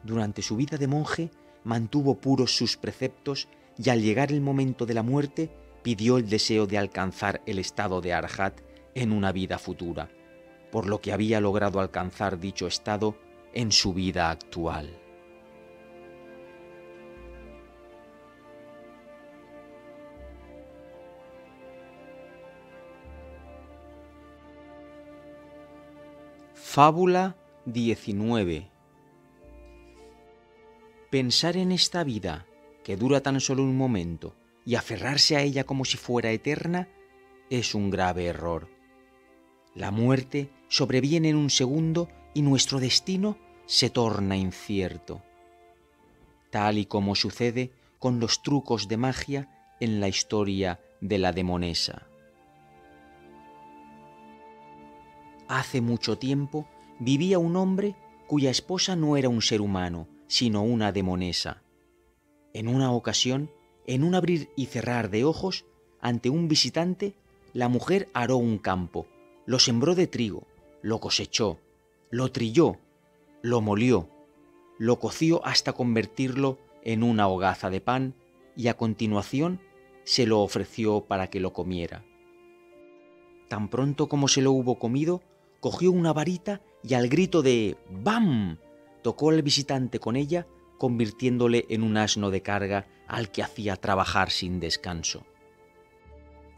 Durante su vida de monje, mantuvo puros sus preceptos y al llegar el momento de la muerte, pidió el deseo de alcanzar el estado de Arhat en una vida futura, por lo que había logrado alcanzar dicho estado en su vida actual. Fábula 19. Pensar en esta vida, que dura tan solo un momento, y aferrarse a ella como si fuera eterna, es un grave error. La muerte sobreviene en un segundo y nuestro destino se torna incierto, tal y como sucede con los trucos de magia en la historia de la demonesa. Hace mucho tiempo vivía un hombre cuya esposa no era un ser humano, sino una demonesa. En una ocasión, en un abrir y cerrar de ojos, ante un visitante, la mujer aró un campo, lo sembró de trigo, lo cosechó, lo trilló, lo molió, lo coció hasta convertirlo en una hogaza de pan y a continuación se lo ofreció para que lo comiera. Tan pronto como se lo hubo comido, cogió una varita y al grito de ¡bam!, tocó al visitante con ella, convirtiéndole en un asno de carga al que hacía trabajar sin descanso.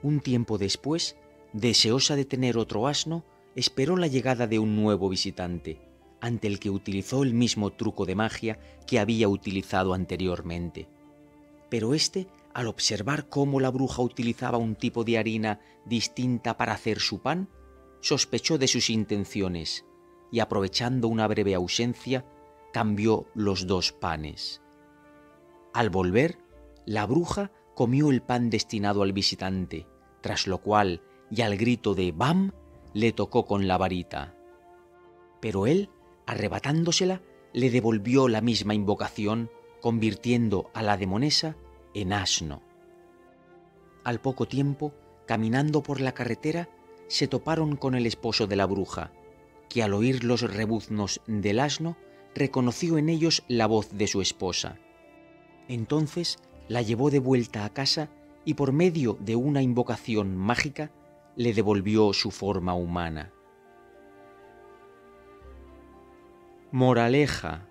Un tiempo después, deseosa de tener otro asno, esperó la llegada de un nuevo visitante, ante el que utilizó el mismo truco de magia que había utilizado anteriormente. Pero éste, al observar cómo la bruja utilizaba un tipo de harina distinta para hacer su pan, sospechó de sus intenciones y, aprovechando una breve ausencia, cambió los 2 panes. Al volver, la bruja comió el pan destinado al visitante, tras lo cual, y al grito de «¡Bam!», le tocó con la varita. Pero él, arrebatándosela, le devolvió la misma invocación, convirtiendo a la demonesa en asno. Al poco tiempo, caminando por la carretera, se toparon con el esposo de la bruja, que al oír los rebuznos del asno, reconoció en ellos la voz de su esposa. Entonces la llevó de vuelta a casa y por medio de una invocación mágica le devolvió su forma humana. Moraleja: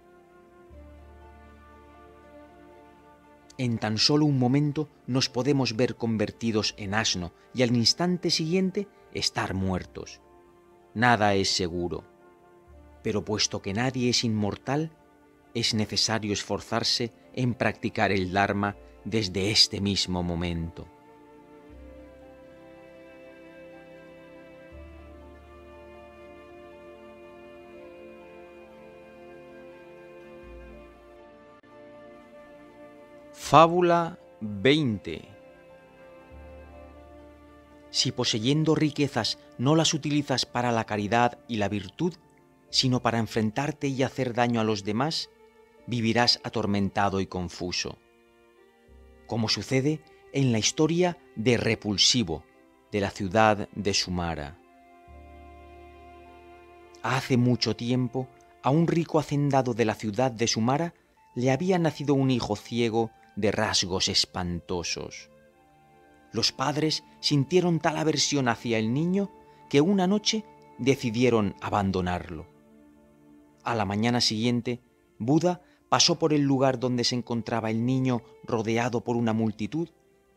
en tan solo un momento nos podemos ver convertidos en asno y al instante siguiente estar muertos. Nada es seguro, pero puesto que nadie es inmortal, es necesario esforzarse en practicar el Dharma desde este mismo momento. Fábula 20. Si poseyendo riquezas no las utilizas para la caridad y la virtud, sino para enfrentarte y hacer daño a los demás, vivirás atormentado y confuso. Como sucede en la historia de Repulsivo, de la ciudad de Sumara. Hace mucho tiempo, a un rico hacendado de la ciudad de Sumara le había nacido un hijo ciego de rasgos espantosos. Los padres sintieron tal aversión hacia el niño que una noche decidieron abandonarlo. A la mañana siguiente, Buda pasó por el lugar donde se encontraba el niño rodeado por una multitud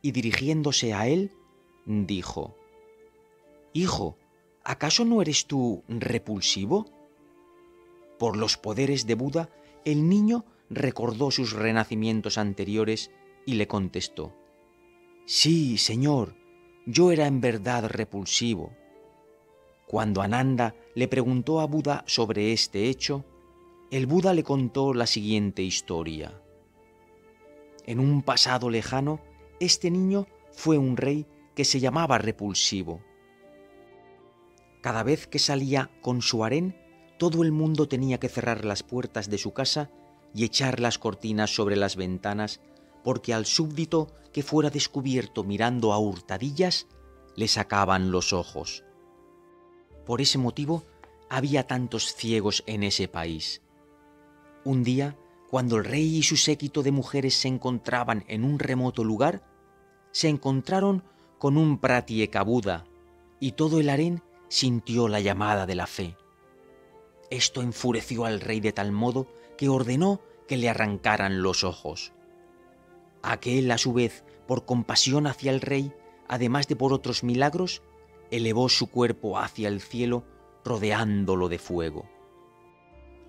y dirigiéndose a él, dijo: «Hijo, ¿acaso no eres tú Repulsivo?». Por los poderes de Buda, el niño recordó sus renacimientos anteriores y le contestó: «Sí, señor, yo era en verdad Repulsivo». Cuando Ananda le preguntó a Buda sobre este hecho, el Buda le contó la siguiente historia. En un pasado lejano, este niño fue un rey que se llamaba Repulsivo. Cada vez que salía con su harén, todo el mundo tenía que cerrar las puertas de su casa y echar las cortinas sobre las ventanas, porque al súbdito que fuera descubierto mirando a hurtadillas, le sacaban los ojos. Por ese motivo había tantos ciegos en ese país. Un día, cuando el rey y su séquito de mujeres se encontraban en un remoto lugar, se encontraron con un Pratyeka Buda, y todo el harén sintió la llamada de la fe. Esto enfureció al rey de tal modo que ordenó que le arrancaran los ojos. Aquel, a su vez, por compasión hacia el rey, además de por otros milagros, elevó su cuerpo hacia el cielo, rodeándolo de fuego.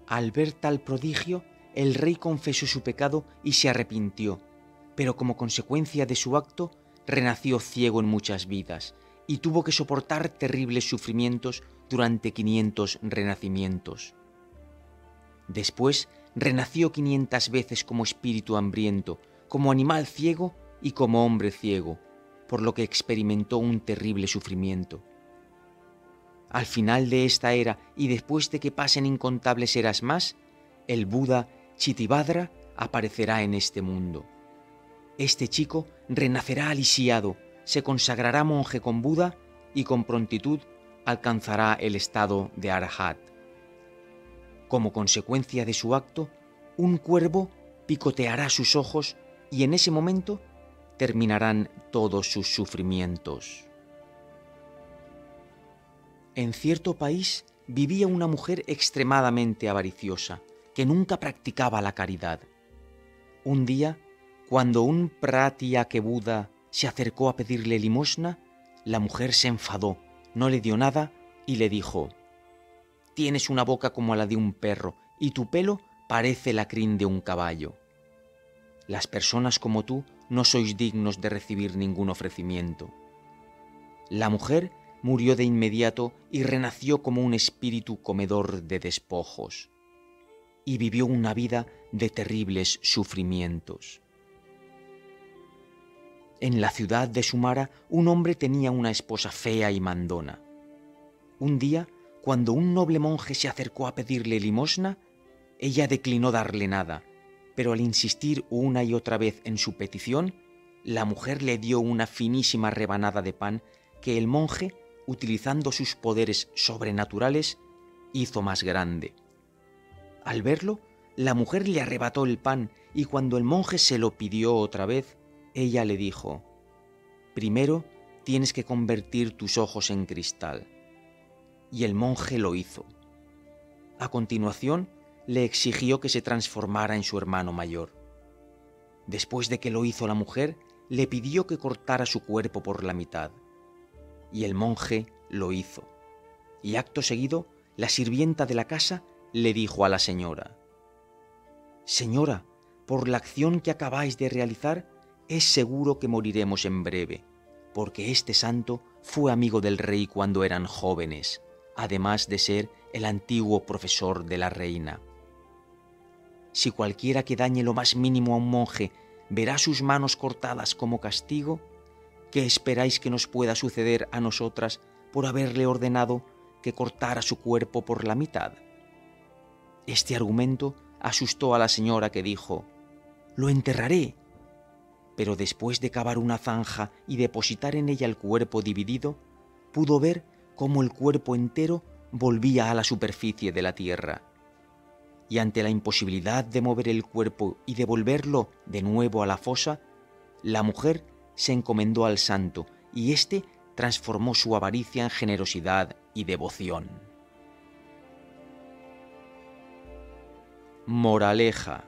Al ver tal prodigio, el rey confesó su pecado y se arrepintió, pero como consecuencia de su acto, renació ciego en muchas vidas y tuvo que soportar terribles sufrimientos durante 500 renacimientos. Después, renació 500 veces como espíritu hambriento, como animal ciego y como hombre ciego, por lo que experimentó un terrible sufrimiento. Al final de esta era y después de que pasen incontables eras más, el Buda Chittibhadra aparecerá en este mundo. Este chico renacerá alisiado, se consagrará monje con Buda y con prontitud alcanzará el estado de Arahat. Como consecuencia de su acto, un cuervo picoteará sus ojos y en ese momento terminarán todos sus sufrimientos. En cierto país vivía una mujer extremadamente avariciosa, que nunca practicaba la caridad. Un día, cuando un Pratyeka Buda se acercó a pedirle limosna, la mujer se enfadó, no le dio nada y le dijo: «Tienes una boca como la de un perro y tu pelo parece la crin de un caballo. Las personas como tú no sois dignos de recibir ningún ofrecimiento». La mujer murió de inmediato y renació como un espíritu comedor de despojos, y vivió una vida de terribles sufrimientos. En la ciudad de Sumara, un hombre tenía una esposa fea y mandona. Un día, cuando un noble monje se acercó a pedirle limosna, ella declinó darle nada, pero al insistir una y otra vez en su petición, la mujer le dio una finísima rebanada de pan que el monje, utilizando sus poderes sobrenaturales, hizo más grande. Al verlo, la mujer le arrebató el pan y cuando el monje se lo pidió otra vez, ella le dijo: «Primero tienes que convertir tus ojos en cristal». Y el monje lo hizo. A continuación, le exigió que se transformara en su hermano mayor. Después de que lo hizo la mujer, le pidió que cortara su cuerpo por la mitad. Y el monje lo hizo. Y acto seguido, la sirvienta de la casa le dijo a la señora: «Señora, por la acción que acabáis de realizar, es seguro que moriremos en breve, porque este santo fue amigo del rey cuando eran jóvenes, además de ser el antiguo profesor de la reina. Si cualquiera que dañe lo más mínimo a un monje verá sus manos cortadas como castigo, ¿qué esperáis que nos pueda suceder a nosotras por haberle ordenado que cortara su cuerpo por la mitad?» Este argumento asustó a la señora, que dijo: «Lo enterraré». Pero después de cavar una zanja y depositar en ella el cuerpo dividido, pudo ver cómo el cuerpo entero volvía a la superficie de la tierra. Y ante la imposibilidad de mover el cuerpo y devolverlo de nuevo a la fosa, la mujer se encomendó al santo y éste transformó su avaricia en generosidad y devoción. Moraleja: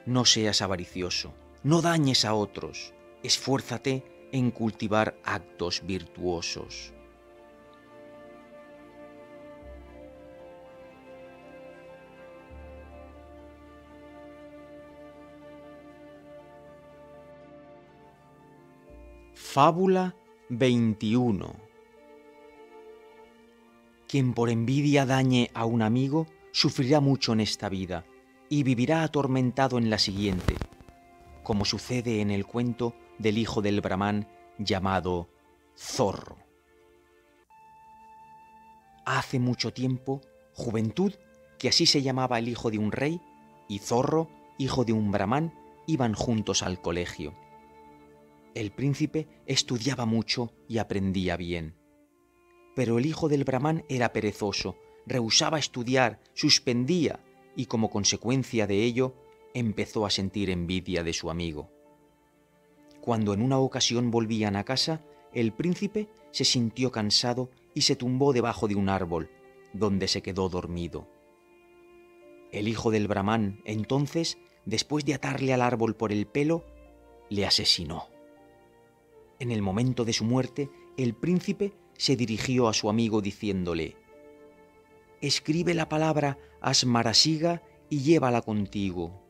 no seas avaricioso, no dañes a otros, esfuérzate en cultivar actos virtuosos. Fábula 21. Quien por envidia dañe a un amigo sufrirá mucho en esta vida y vivirá atormentado en la siguiente, como sucede en el cuento del hijo del Brahmán llamado Zorro. Hace mucho tiempo, Juventud, que así se llamaba el hijo de un rey, y Zorro, hijo de un Brahmán, iban juntos al colegio. El príncipe estudiaba mucho y aprendía bien. Pero el hijo del Brahmán era perezoso, rehusaba estudiar, suspendía y como consecuencia de ello empezó a sentir envidia de su amigo. Cuando en una ocasión volvían a casa, el príncipe se sintió cansado y se tumbó debajo de un árbol, donde se quedó dormido. El hijo del Brahmán, entonces, después de atarle al árbol por el pelo, le asesinó. En el momento de su muerte, el príncipe se dirigió a su amigo diciéndole: «Escribe la palabra Asmarasiga y llévala contigo».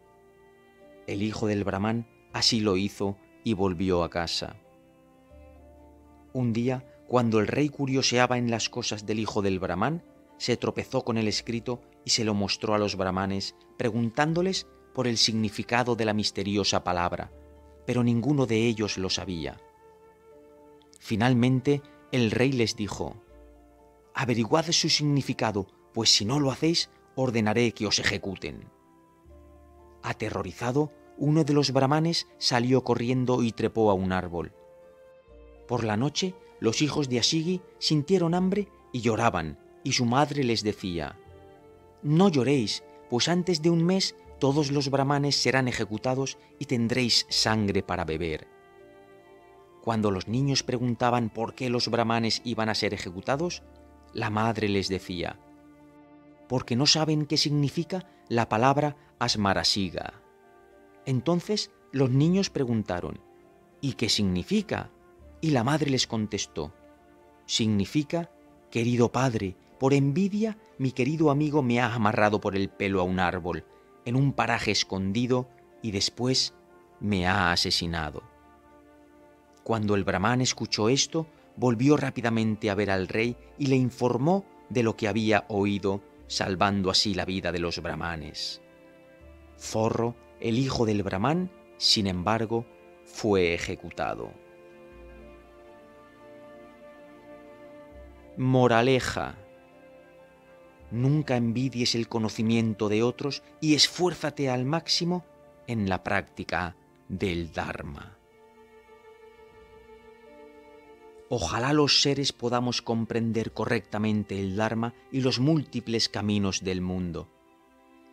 El hijo del Brahmán así lo hizo y volvió a casa. Un día, cuando el rey curioseaba en las cosas del hijo del Brahmán, se tropezó con el escrito y se lo mostró a los brahmanes, preguntándoles por el significado de la misteriosa palabra, pero ninguno de ellos lo sabía. Finalmente, el rey les dijo: «Averiguad su significado, pues si no lo hacéis, ordenaré que os ejecuten». Aterrorizado, uno de los brahmanes salió corriendo y trepó a un árbol. Por la noche, los hijos de Asigi sintieron hambre y lloraban, y su madre les decía: «No lloréis, pues antes de un mes todos los brahmanes serán ejecutados y tendréis sangre para beber». Cuando los niños preguntaban por qué los brahmanes iban a ser ejecutados, la madre les decía: «Porque no saben qué significa la palabra Asmarasiga». Entonces los niños preguntaron: «¿Y qué significa?». Y la madre les contestó: «Significa: querido padre, por envidia mi querido amigo me ha amarrado por el pelo a un árbol, en un paraje escondido, y después me ha asesinado». Cuando el brahmán escuchó esto, volvió rápidamente a ver al rey y le informó de lo que había oído, salvando así la vida de los brahmanes. Zorro, el hijo del brahmán, sin embargo, fue ejecutado. Moraleja: nunca envidies el conocimiento de otros y esfuérzate al máximo en la práctica del Dharma. Ojalá los seres podamos comprender correctamente el Dharma y los múltiples caminos del mundo.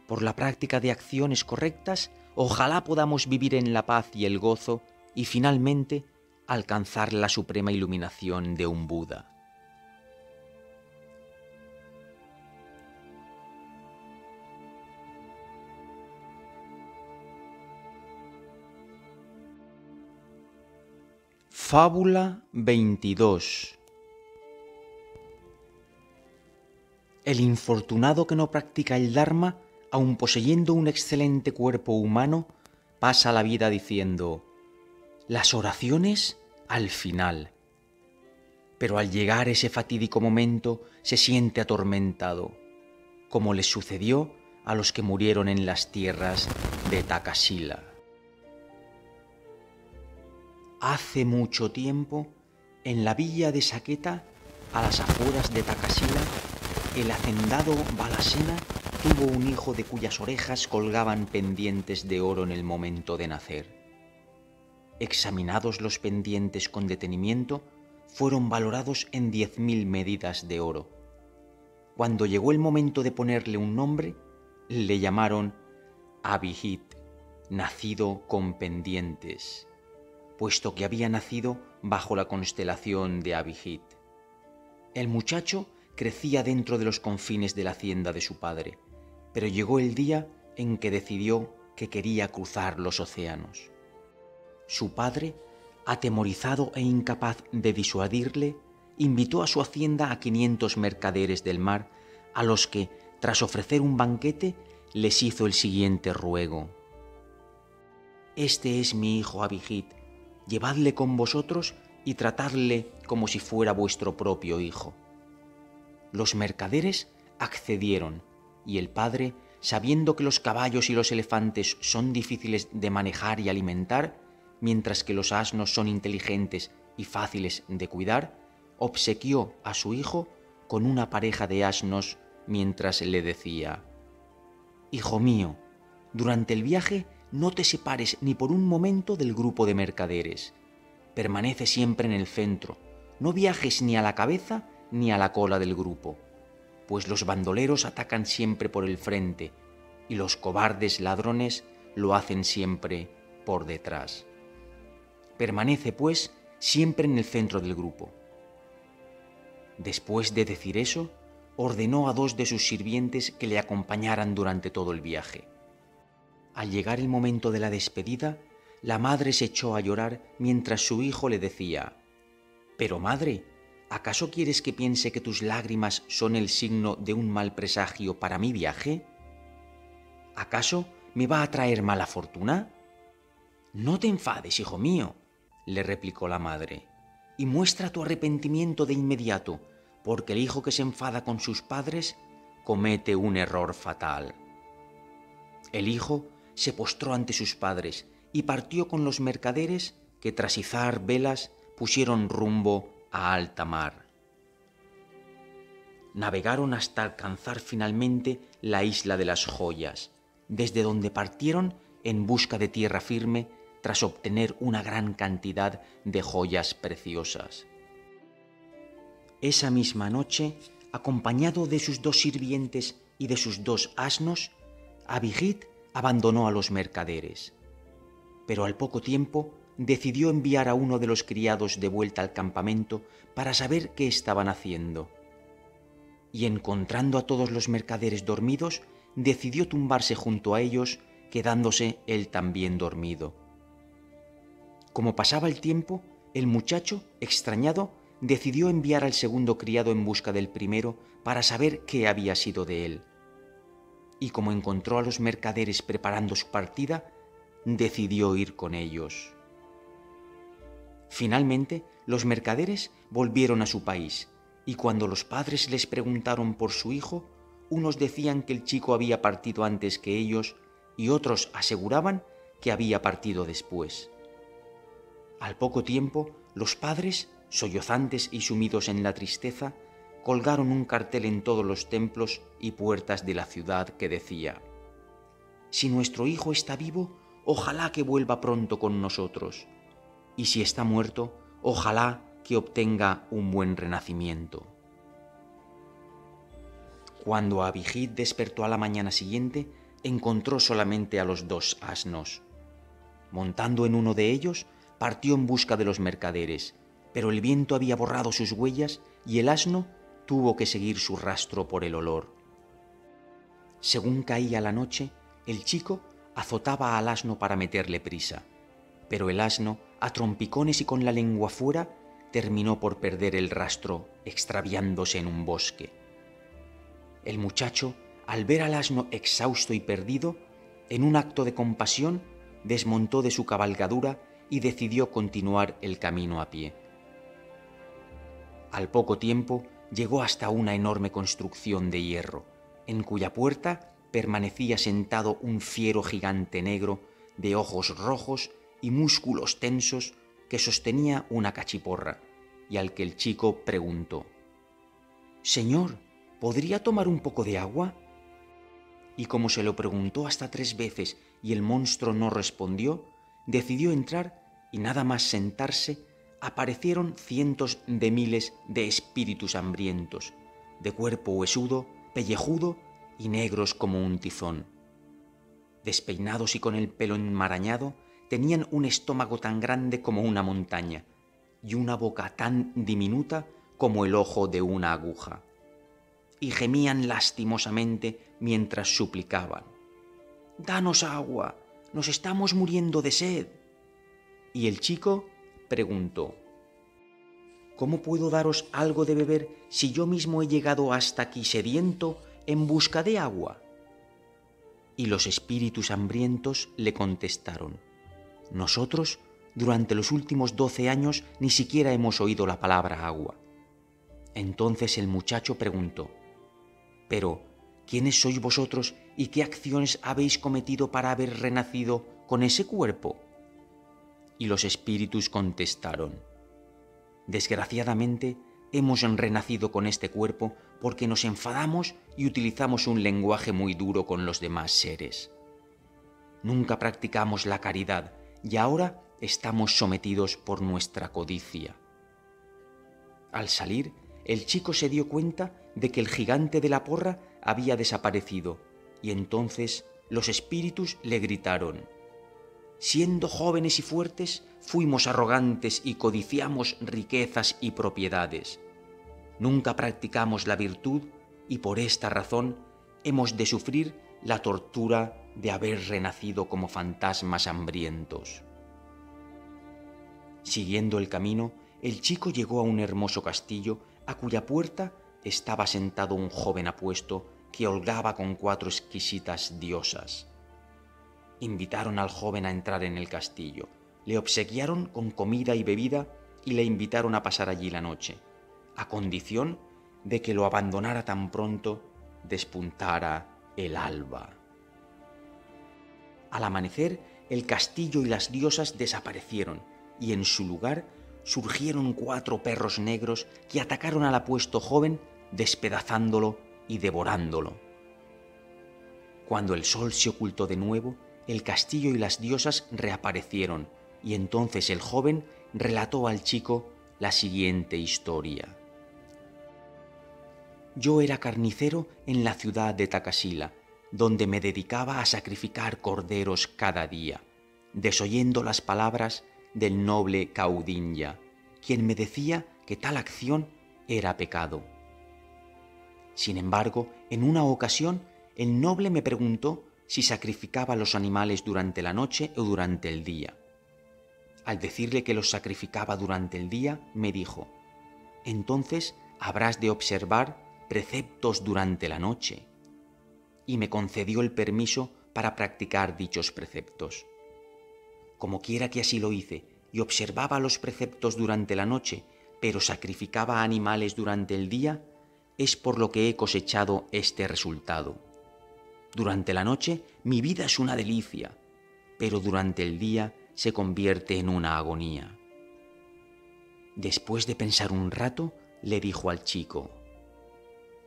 Por la práctica de acciones correctas, ojalá podamos vivir en la paz y el gozo y finalmente alcanzar la suprema iluminación de un Buda. Fábula 22. El infortunado que no practica el Dharma, aun poseyendo un excelente cuerpo humano, pasa la vida diciendo: las oraciones al final. Pero al llegar ese fatídico momento se siente atormentado, como les sucedió a los que murieron en las tierras de Takasila. Hace mucho tiempo, en la villa de Saqueta, a las afueras de Takasila, el hacendado Balasena tuvo un hijo de cuyas orejas colgaban pendientes de oro en el momento de nacer. Examinados los pendientes con detenimiento, fueron valorados en 10.000 medidas de oro. Cuando llegó el momento de ponerle un nombre, le llamaron Abhijit, nacido con pendientes, puesto que había nacido bajo la constelación de Abhijit. El muchacho crecía dentro de los confines de la hacienda de su padre, pero llegó el día en que decidió que quería cruzar los océanos. Su padre, atemorizado e incapaz de disuadirle, invitó a su hacienda a 500 mercaderes del mar, a los que, tras ofrecer un banquete, les hizo el siguiente ruego: «Este es mi hijo Abhijit, llevadle con vosotros y tratadle como si fuera vuestro propio hijo». Los mercaderes accedieron, y el padre, sabiendo que los caballos y los elefantes son difíciles de manejar y alimentar, mientras que los asnos son inteligentes y fáciles de cuidar, obsequió a su hijo con una pareja de asnos mientras le decía: «Hijo mío, durante el viaje no te separes ni por un momento del grupo de mercaderes. Permanece siempre en el centro, no viajes ni a la cabeza ni a la cola del grupo, pues los bandoleros atacan siempre por el frente y los cobardes ladrones lo hacen siempre por detrás. Permanece, pues, siempre en el centro del grupo». Después de decir eso, ordenó a 2 de sus sirvientes que le acompañaran durante todo el viaje. Al llegar el momento de la despedida, la madre se echó a llorar mientras su hijo le decía: «Pero madre, ¿acaso quieres que piense que tus lágrimas son el signo de un mal presagio para mi viaje? ¿Acaso me va a traer mala fortuna?» «No te enfades, hijo mío», le replicó la madre, «y muestra tu arrepentimiento de inmediato, porque el hijo que se enfada con sus padres comete un error fatal». El hijo se postró ante sus padres y partió con los mercaderes que, tras izar velas, pusieron rumbo a alta mar. Navegaron hasta alcanzar finalmente la isla de las joyas, desde donde partieron en busca de tierra firme tras obtener una gran cantidad de joyas preciosas. Esa misma noche, acompañado de sus 2 sirvientes y de sus 2 asnos, Abhijit abandonó a los mercaderes. Pero al poco tiempo decidió enviar a uno de los criados de vuelta al campamento para saber qué estaban haciendo. Y encontrando a todos los mercaderes dormidos, decidió tumbarse junto a ellos, quedándose él también dormido. Como pasaba el tiempo, el muchacho, extrañado, decidió enviar al segundo criado en busca del primero para saber qué había sido de él. Y como encontró a los mercaderes preparando su partida, decidió ir con ellos. Finalmente, los mercaderes volvieron a su país, y cuando los padres les preguntaron por su hijo, unos decían que el chico había partido antes que ellos y otros aseguraban que había partido después. Al poco tiempo, los padres, sollozantes y sumidos en la tristeza, colgaron un cartel en todos los templos y puertas de la ciudad que decía: «Si nuestro hijo está vivo, ojalá que vuelva pronto con nosotros, y si está muerto, ojalá que obtenga un buen renacimiento». Cuando Abhijit despertó a la mañana siguiente, encontró solamente a los 2 asnos. Montando en uno de ellos, partió en busca de los mercaderes, pero el viento había borrado sus huellas y el asno tuvo que seguir su rastro por el olor. Según caía la noche, el chico azotaba al asno para meterle prisa, pero el asno, a trompicones y con la lengua fuera, terminó por perder el rastro, extraviándose en un bosque. El muchacho, al ver al asno exhausto y perdido, en un acto de compasión, desmontó de su cabalgadura y decidió continuar el camino a pie. Al poco tiempo llegó hasta una enorme construcción de hierro, en cuya puerta permanecía sentado un fiero gigante negro de ojos rojos y músculos tensos que sostenía una cachiporra, y al que el chico preguntó: «Señor, ¿podría tomar un poco de agua?». Y como se lo preguntó hasta 3 veces y el monstruo no respondió, decidió entrar y nada más sentarse, aparecieron cientos de miles de espíritus hambrientos, de cuerpo huesudo, pellejudo y negros como un tizón. Despeinados y con el pelo enmarañado, tenían un estómago tan grande como una montaña y una boca tan diminuta como el ojo de una aguja. Y gemían lastimosamente mientras suplicaban: «Danos agua, nos estamos muriendo de sed». Y el chico preguntó: «¿Cómo puedo daros algo de beber si yo mismo he llegado hasta aquí sediento en busca de agua?». Y los espíritus hambrientos le contestaron: «Nosotros, durante los últimos 12 años, ni siquiera hemos oído la palabra agua». Entonces el muchacho preguntó: «Pero, ¿quiénes sois vosotros y qué acciones habéis cometido para haber renacido con ese cuerpo?». Y los espíritus contestaron: «Desgraciadamente, hemos renacido con este cuerpo porque nos enfadamos y utilizamos un lenguaje muy duro con los demás seres. Nunca practicamos la caridad y ahora estamos sometidos por nuestra codicia». Al salir, el chico se dio cuenta de que el gigante de la porra había desaparecido, y entonces los espíritus le gritaron: «Siendo jóvenes y fuertes, fuimos arrogantes y codiciamos riquezas y propiedades. Nunca practicamos la virtud y por esta razón hemos de sufrir la tortura de haber renacido como fantasmas hambrientos». Siguiendo el camino, el chico llegó a un hermoso castillo a cuya puerta estaba sentado un joven apuesto que holgaba con 4 exquisitas diosas. Invitaron al joven a entrar en el castillo, le obsequiaron con comida y bebida y le invitaron a pasar allí la noche, a condición de que lo abandonara tan pronto despuntara el alba. Al amanecer, el castillo y las diosas desaparecieron y en su lugar surgieron 4 perros negros que atacaron al apuesto joven, despedazándolo y devorándolo. Cuando el sol se ocultó de nuevo, el castillo y las diosas reaparecieron, y entonces el joven relató al chico la siguiente historia. «Yo era carnicero en la ciudad de Takasila, donde me dedicaba a sacrificar corderos cada día, desoyendo las palabras del noble Kaudinya, quien me decía que tal acción era pecado. Sin embargo, en una ocasión, el noble me preguntó si sacrificaba los animales durante la noche o durante el día. Al decirle que los sacrificaba durante el día, me dijo: «Entonces habrás de observar preceptos durante la noche». Y me concedió el permiso para practicar dichos preceptos. Como quiera que así lo hice, y observaba los preceptos durante la noche, pero sacrificaba animales durante el día, es por lo que he cosechado este resultado. Durante la noche mi vida es una delicia, pero durante el día se convierte en una agonía. Después de pensar un rato, le dijo al chico: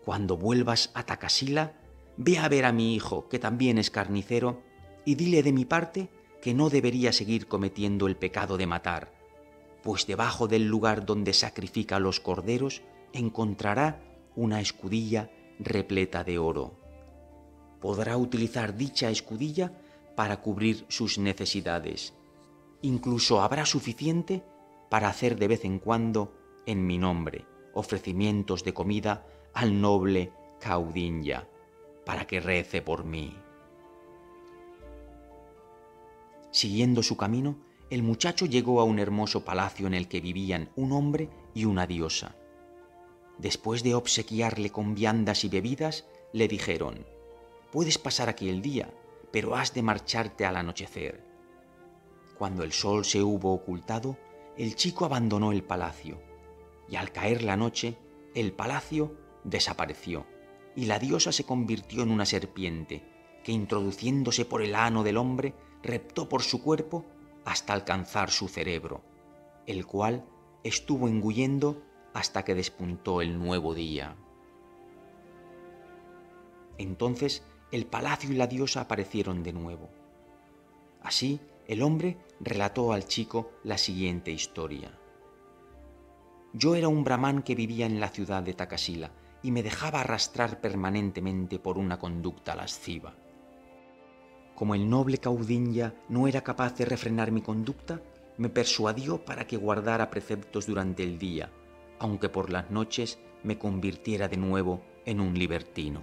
«Cuando vuelvas a Takasila, ve a ver a mi hijo, que también es carnicero, y dile de mi parte que no debería seguir cometiendo el pecado de matar, pues debajo del lugar donde sacrifica los corderos encontrará una escudilla repleta de oro. Podrá utilizar dicha escudilla para cubrir sus necesidades. Incluso habrá suficiente para hacer de vez en cuando, en mi nombre, ofrecimientos de comida al noble Kaudinya, para que rece por mí». Siguiendo su camino, el muchacho llegó a un hermoso palacio en el que vivían un hombre y una diosa. Después de obsequiarle con viandas y bebidas, le dijeron: «Puedes pasar aquí el día, pero has de marcharte al anochecer». Cuando el sol se hubo ocultado, el chico abandonó el palacio, y al caer la noche, el palacio desapareció, y la diosa se convirtió en una serpiente, que introduciéndose por el ano del hombre, reptó por su cuerpo hasta alcanzar su cerebro, el cual estuvo engullendo hasta que despuntó el nuevo día. Entonces el palacio y la diosa aparecieron de nuevo. Así el hombre relató al chico la siguiente historia: «Yo era un brahmán que vivía en la ciudad de Takasila y me dejaba arrastrar permanentemente por una conducta lasciva. Como el noble Kaudinya no era capaz de refrenar mi conducta, me persuadió para que guardara preceptos durante el día, aunque por las noches me convirtiera de nuevo en un libertino.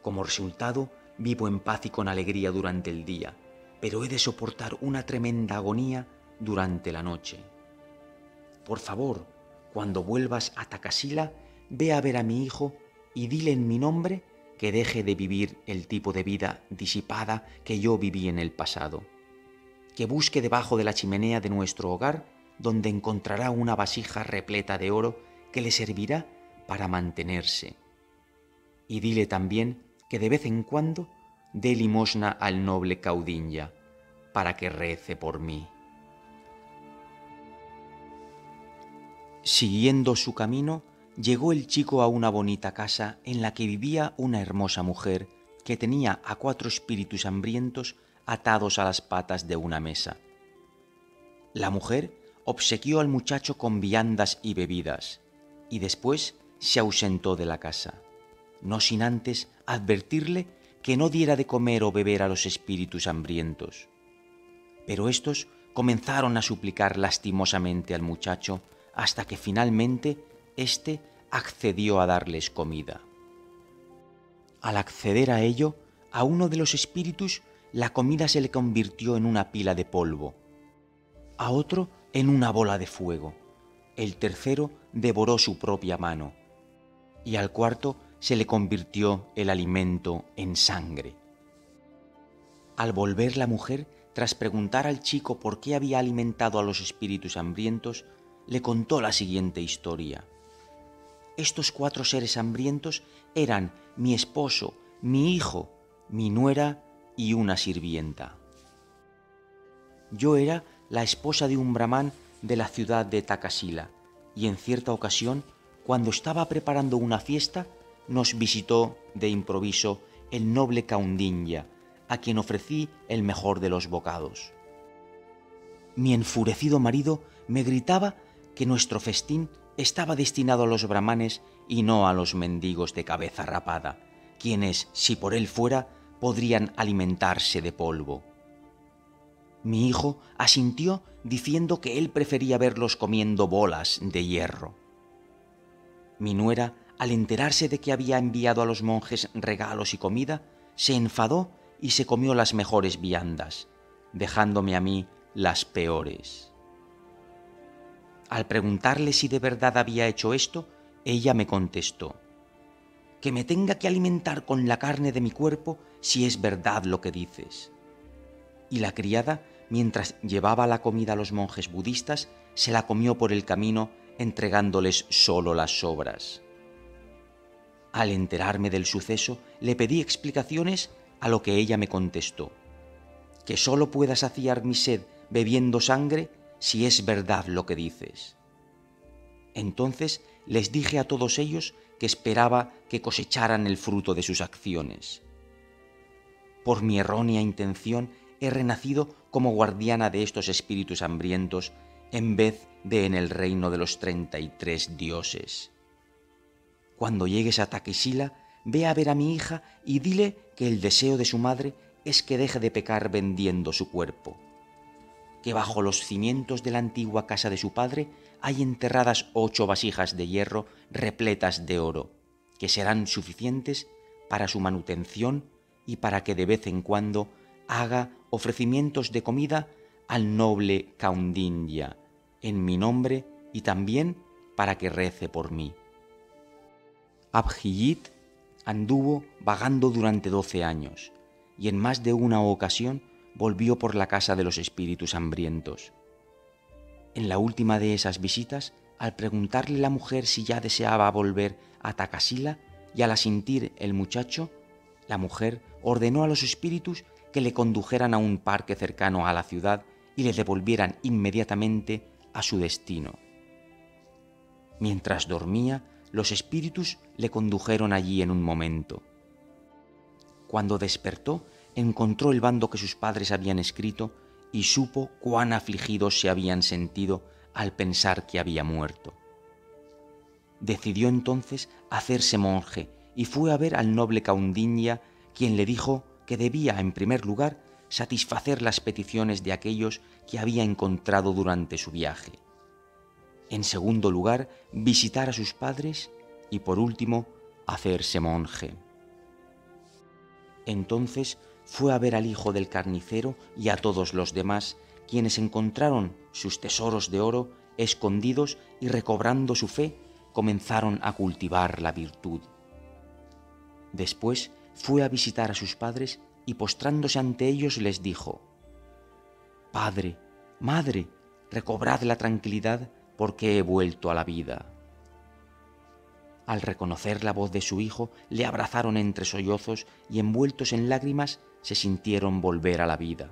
Como resultado, vivo en paz y con alegría durante el día, pero he de soportar una tremenda agonía durante la noche. Por favor, cuando vuelvas a Takasila, ve a ver a mi hijo y dile en mi nombre que deje de vivir el tipo de vida disipada que yo viví en el pasado. Que busque debajo de la chimenea de nuestro hogar, donde encontrará una vasija repleta de oro que le servirá para mantenerse. Y dile también que de vez en cuando dé limosna al noble Kaudinya, para que rece por mí». Siguiendo su camino, llegó el chico a una bonita casa en la que vivía una hermosa mujer que tenía a 4 espíritus hambrientos atados a las patas de una mesa. La mujer obsequió al muchacho con viandas y bebidas, y después se ausentó de la casa, no sin antes advertirle que no diera de comer o beber a los espíritus hambrientos. Pero estos comenzaron a suplicar lastimosamente al muchacho hasta que finalmente éste accedió a darles comida. Al acceder a ello, a uno de los espíritus la comida se le convirtió en una pila de polvo, a otro en una bola de fuego, el tercero devoró su propia mano, y al cuarto se le convirtió el alimento en sangre. Al volver la mujer, tras preguntar al chico por qué había alimentado a los espíritus hambrientos, le contó la siguiente historia. Estos 4 seres hambrientos eran mi esposo, mi hijo, mi nuera y una sirvienta. Yo era la esposa de un brahmán de la ciudad de Takasila, y en cierta ocasión, cuando estaba preparando una fiesta, nos visitó de improviso el noble Kaudinya, a quien ofrecí el mejor de los bocados. Mi enfurecido marido me gritaba que nuestro festín estaba destinado a los brahmanes y no a los mendigos de cabeza rapada, quienes, si por él fuera, podrían alimentarse de polvo. Mi hijo asintió diciendo que él prefería verlos comiendo bolas de hierro. Mi nuera, al enterarse de que había enviado a los monjes regalos y comida, se enfadó y se comió las mejores viandas, dejándome a mí las peores. Al preguntarle si de verdad había hecho esto, ella me contestó: «Que me tenga que alimentar con la carne de mi cuerpo si es verdad lo que dices». Y la criada mientras llevaba la comida a los monjes budistas, se la comió por el camino, entregándoles solo las sobras. Al enterarme del suceso, le pedí explicaciones, a lo que ella me contestó: que solo pueda saciar mi sed bebiendo sangre si es verdad lo que dices. Entonces les dije a todos ellos que esperaba que cosecharan el fruto de sus acciones. Por mi errónea intención he renacido como guardiana de estos espíritus hambrientos en vez de en el reino de los 33 dioses. Cuando llegues a Takesila, ve a ver a mi hija y dile que el deseo de su madre es que deje de pecar vendiendo su cuerpo, que bajo los cimientos de la antigua casa de su padre hay enterradas 8 vasijas de hierro repletas de oro, que serán suficientes para su manutención y para que de vez en cuando haga ofrecimientos de comida al noble Kaundinya en mi nombre y también para que rece por mí. Abhijit anduvo vagando durante 12 años y en más de una ocasión volvió por la casa de los espíritus hambrientos. En la última de esas visitas, al preguntarle la mujer si ya deseaba volver a Takasila y al asentir el muchacho, la mujer ordenó a los espíritus que le condujeran a un parque cercano a la ciudad y le devolvieran inmediatamente a su destino. Mientras dormía, los espíritus le condujeron allí en un momento. Cuando despertó, encontró el bando que sus padres habían escrito y supo cuán afligidos se habían sentido al pensar que había muerto. Decidió entonces hacerse monje y fue a ver al noble Kaundinya, quien le dijo que debía, en primer lugar, satisfacer las peticiones de aquellos que había encontrado durante su viaje. En segundo lugar, visitar a sus padres y, por último, hacerse monje. Entonces fue a ver al hijo del carnicero y a todos los demás, quienes encontraron sus tesoros de oro escondidos y, recobrando su fe, comenzaron a cultivar la virtud. Después fue a visitar a sus padres y, postrándose ante ellos, les dijo: «Padre, madre, recobrad la tranquilidad porque he vuelto a la vida». Al reconocer la voz de su hijo, le abrazaron entre sollozos y, envueltos en lágrimas, se sintieron volver a la vida.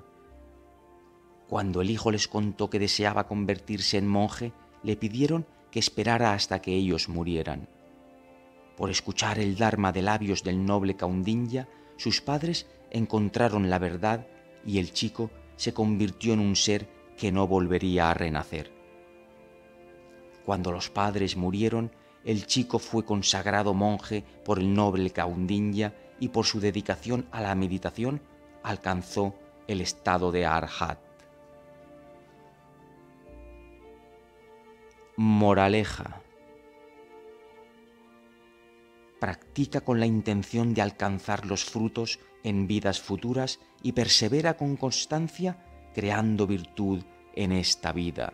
Cuando el hijo les contó que deseaba convertirse en monje, le pidieron que esperara hasta que ellos murieran. Por escuchar el dharma de labios del noble Kaundinya, sus padres encontraron la verdad y el chico se convirtió en un ser que no volvería a renacer. Cuando los padres murieron, el chico fue consagrado monje por el noble Kaundinya y por su dedicación a la meditación alcanzó el estado de Arhat. Moraleja: practica con la intención de alcanzar los frutos en vidas futuras y persevera con constancia creando virtud en esta vida.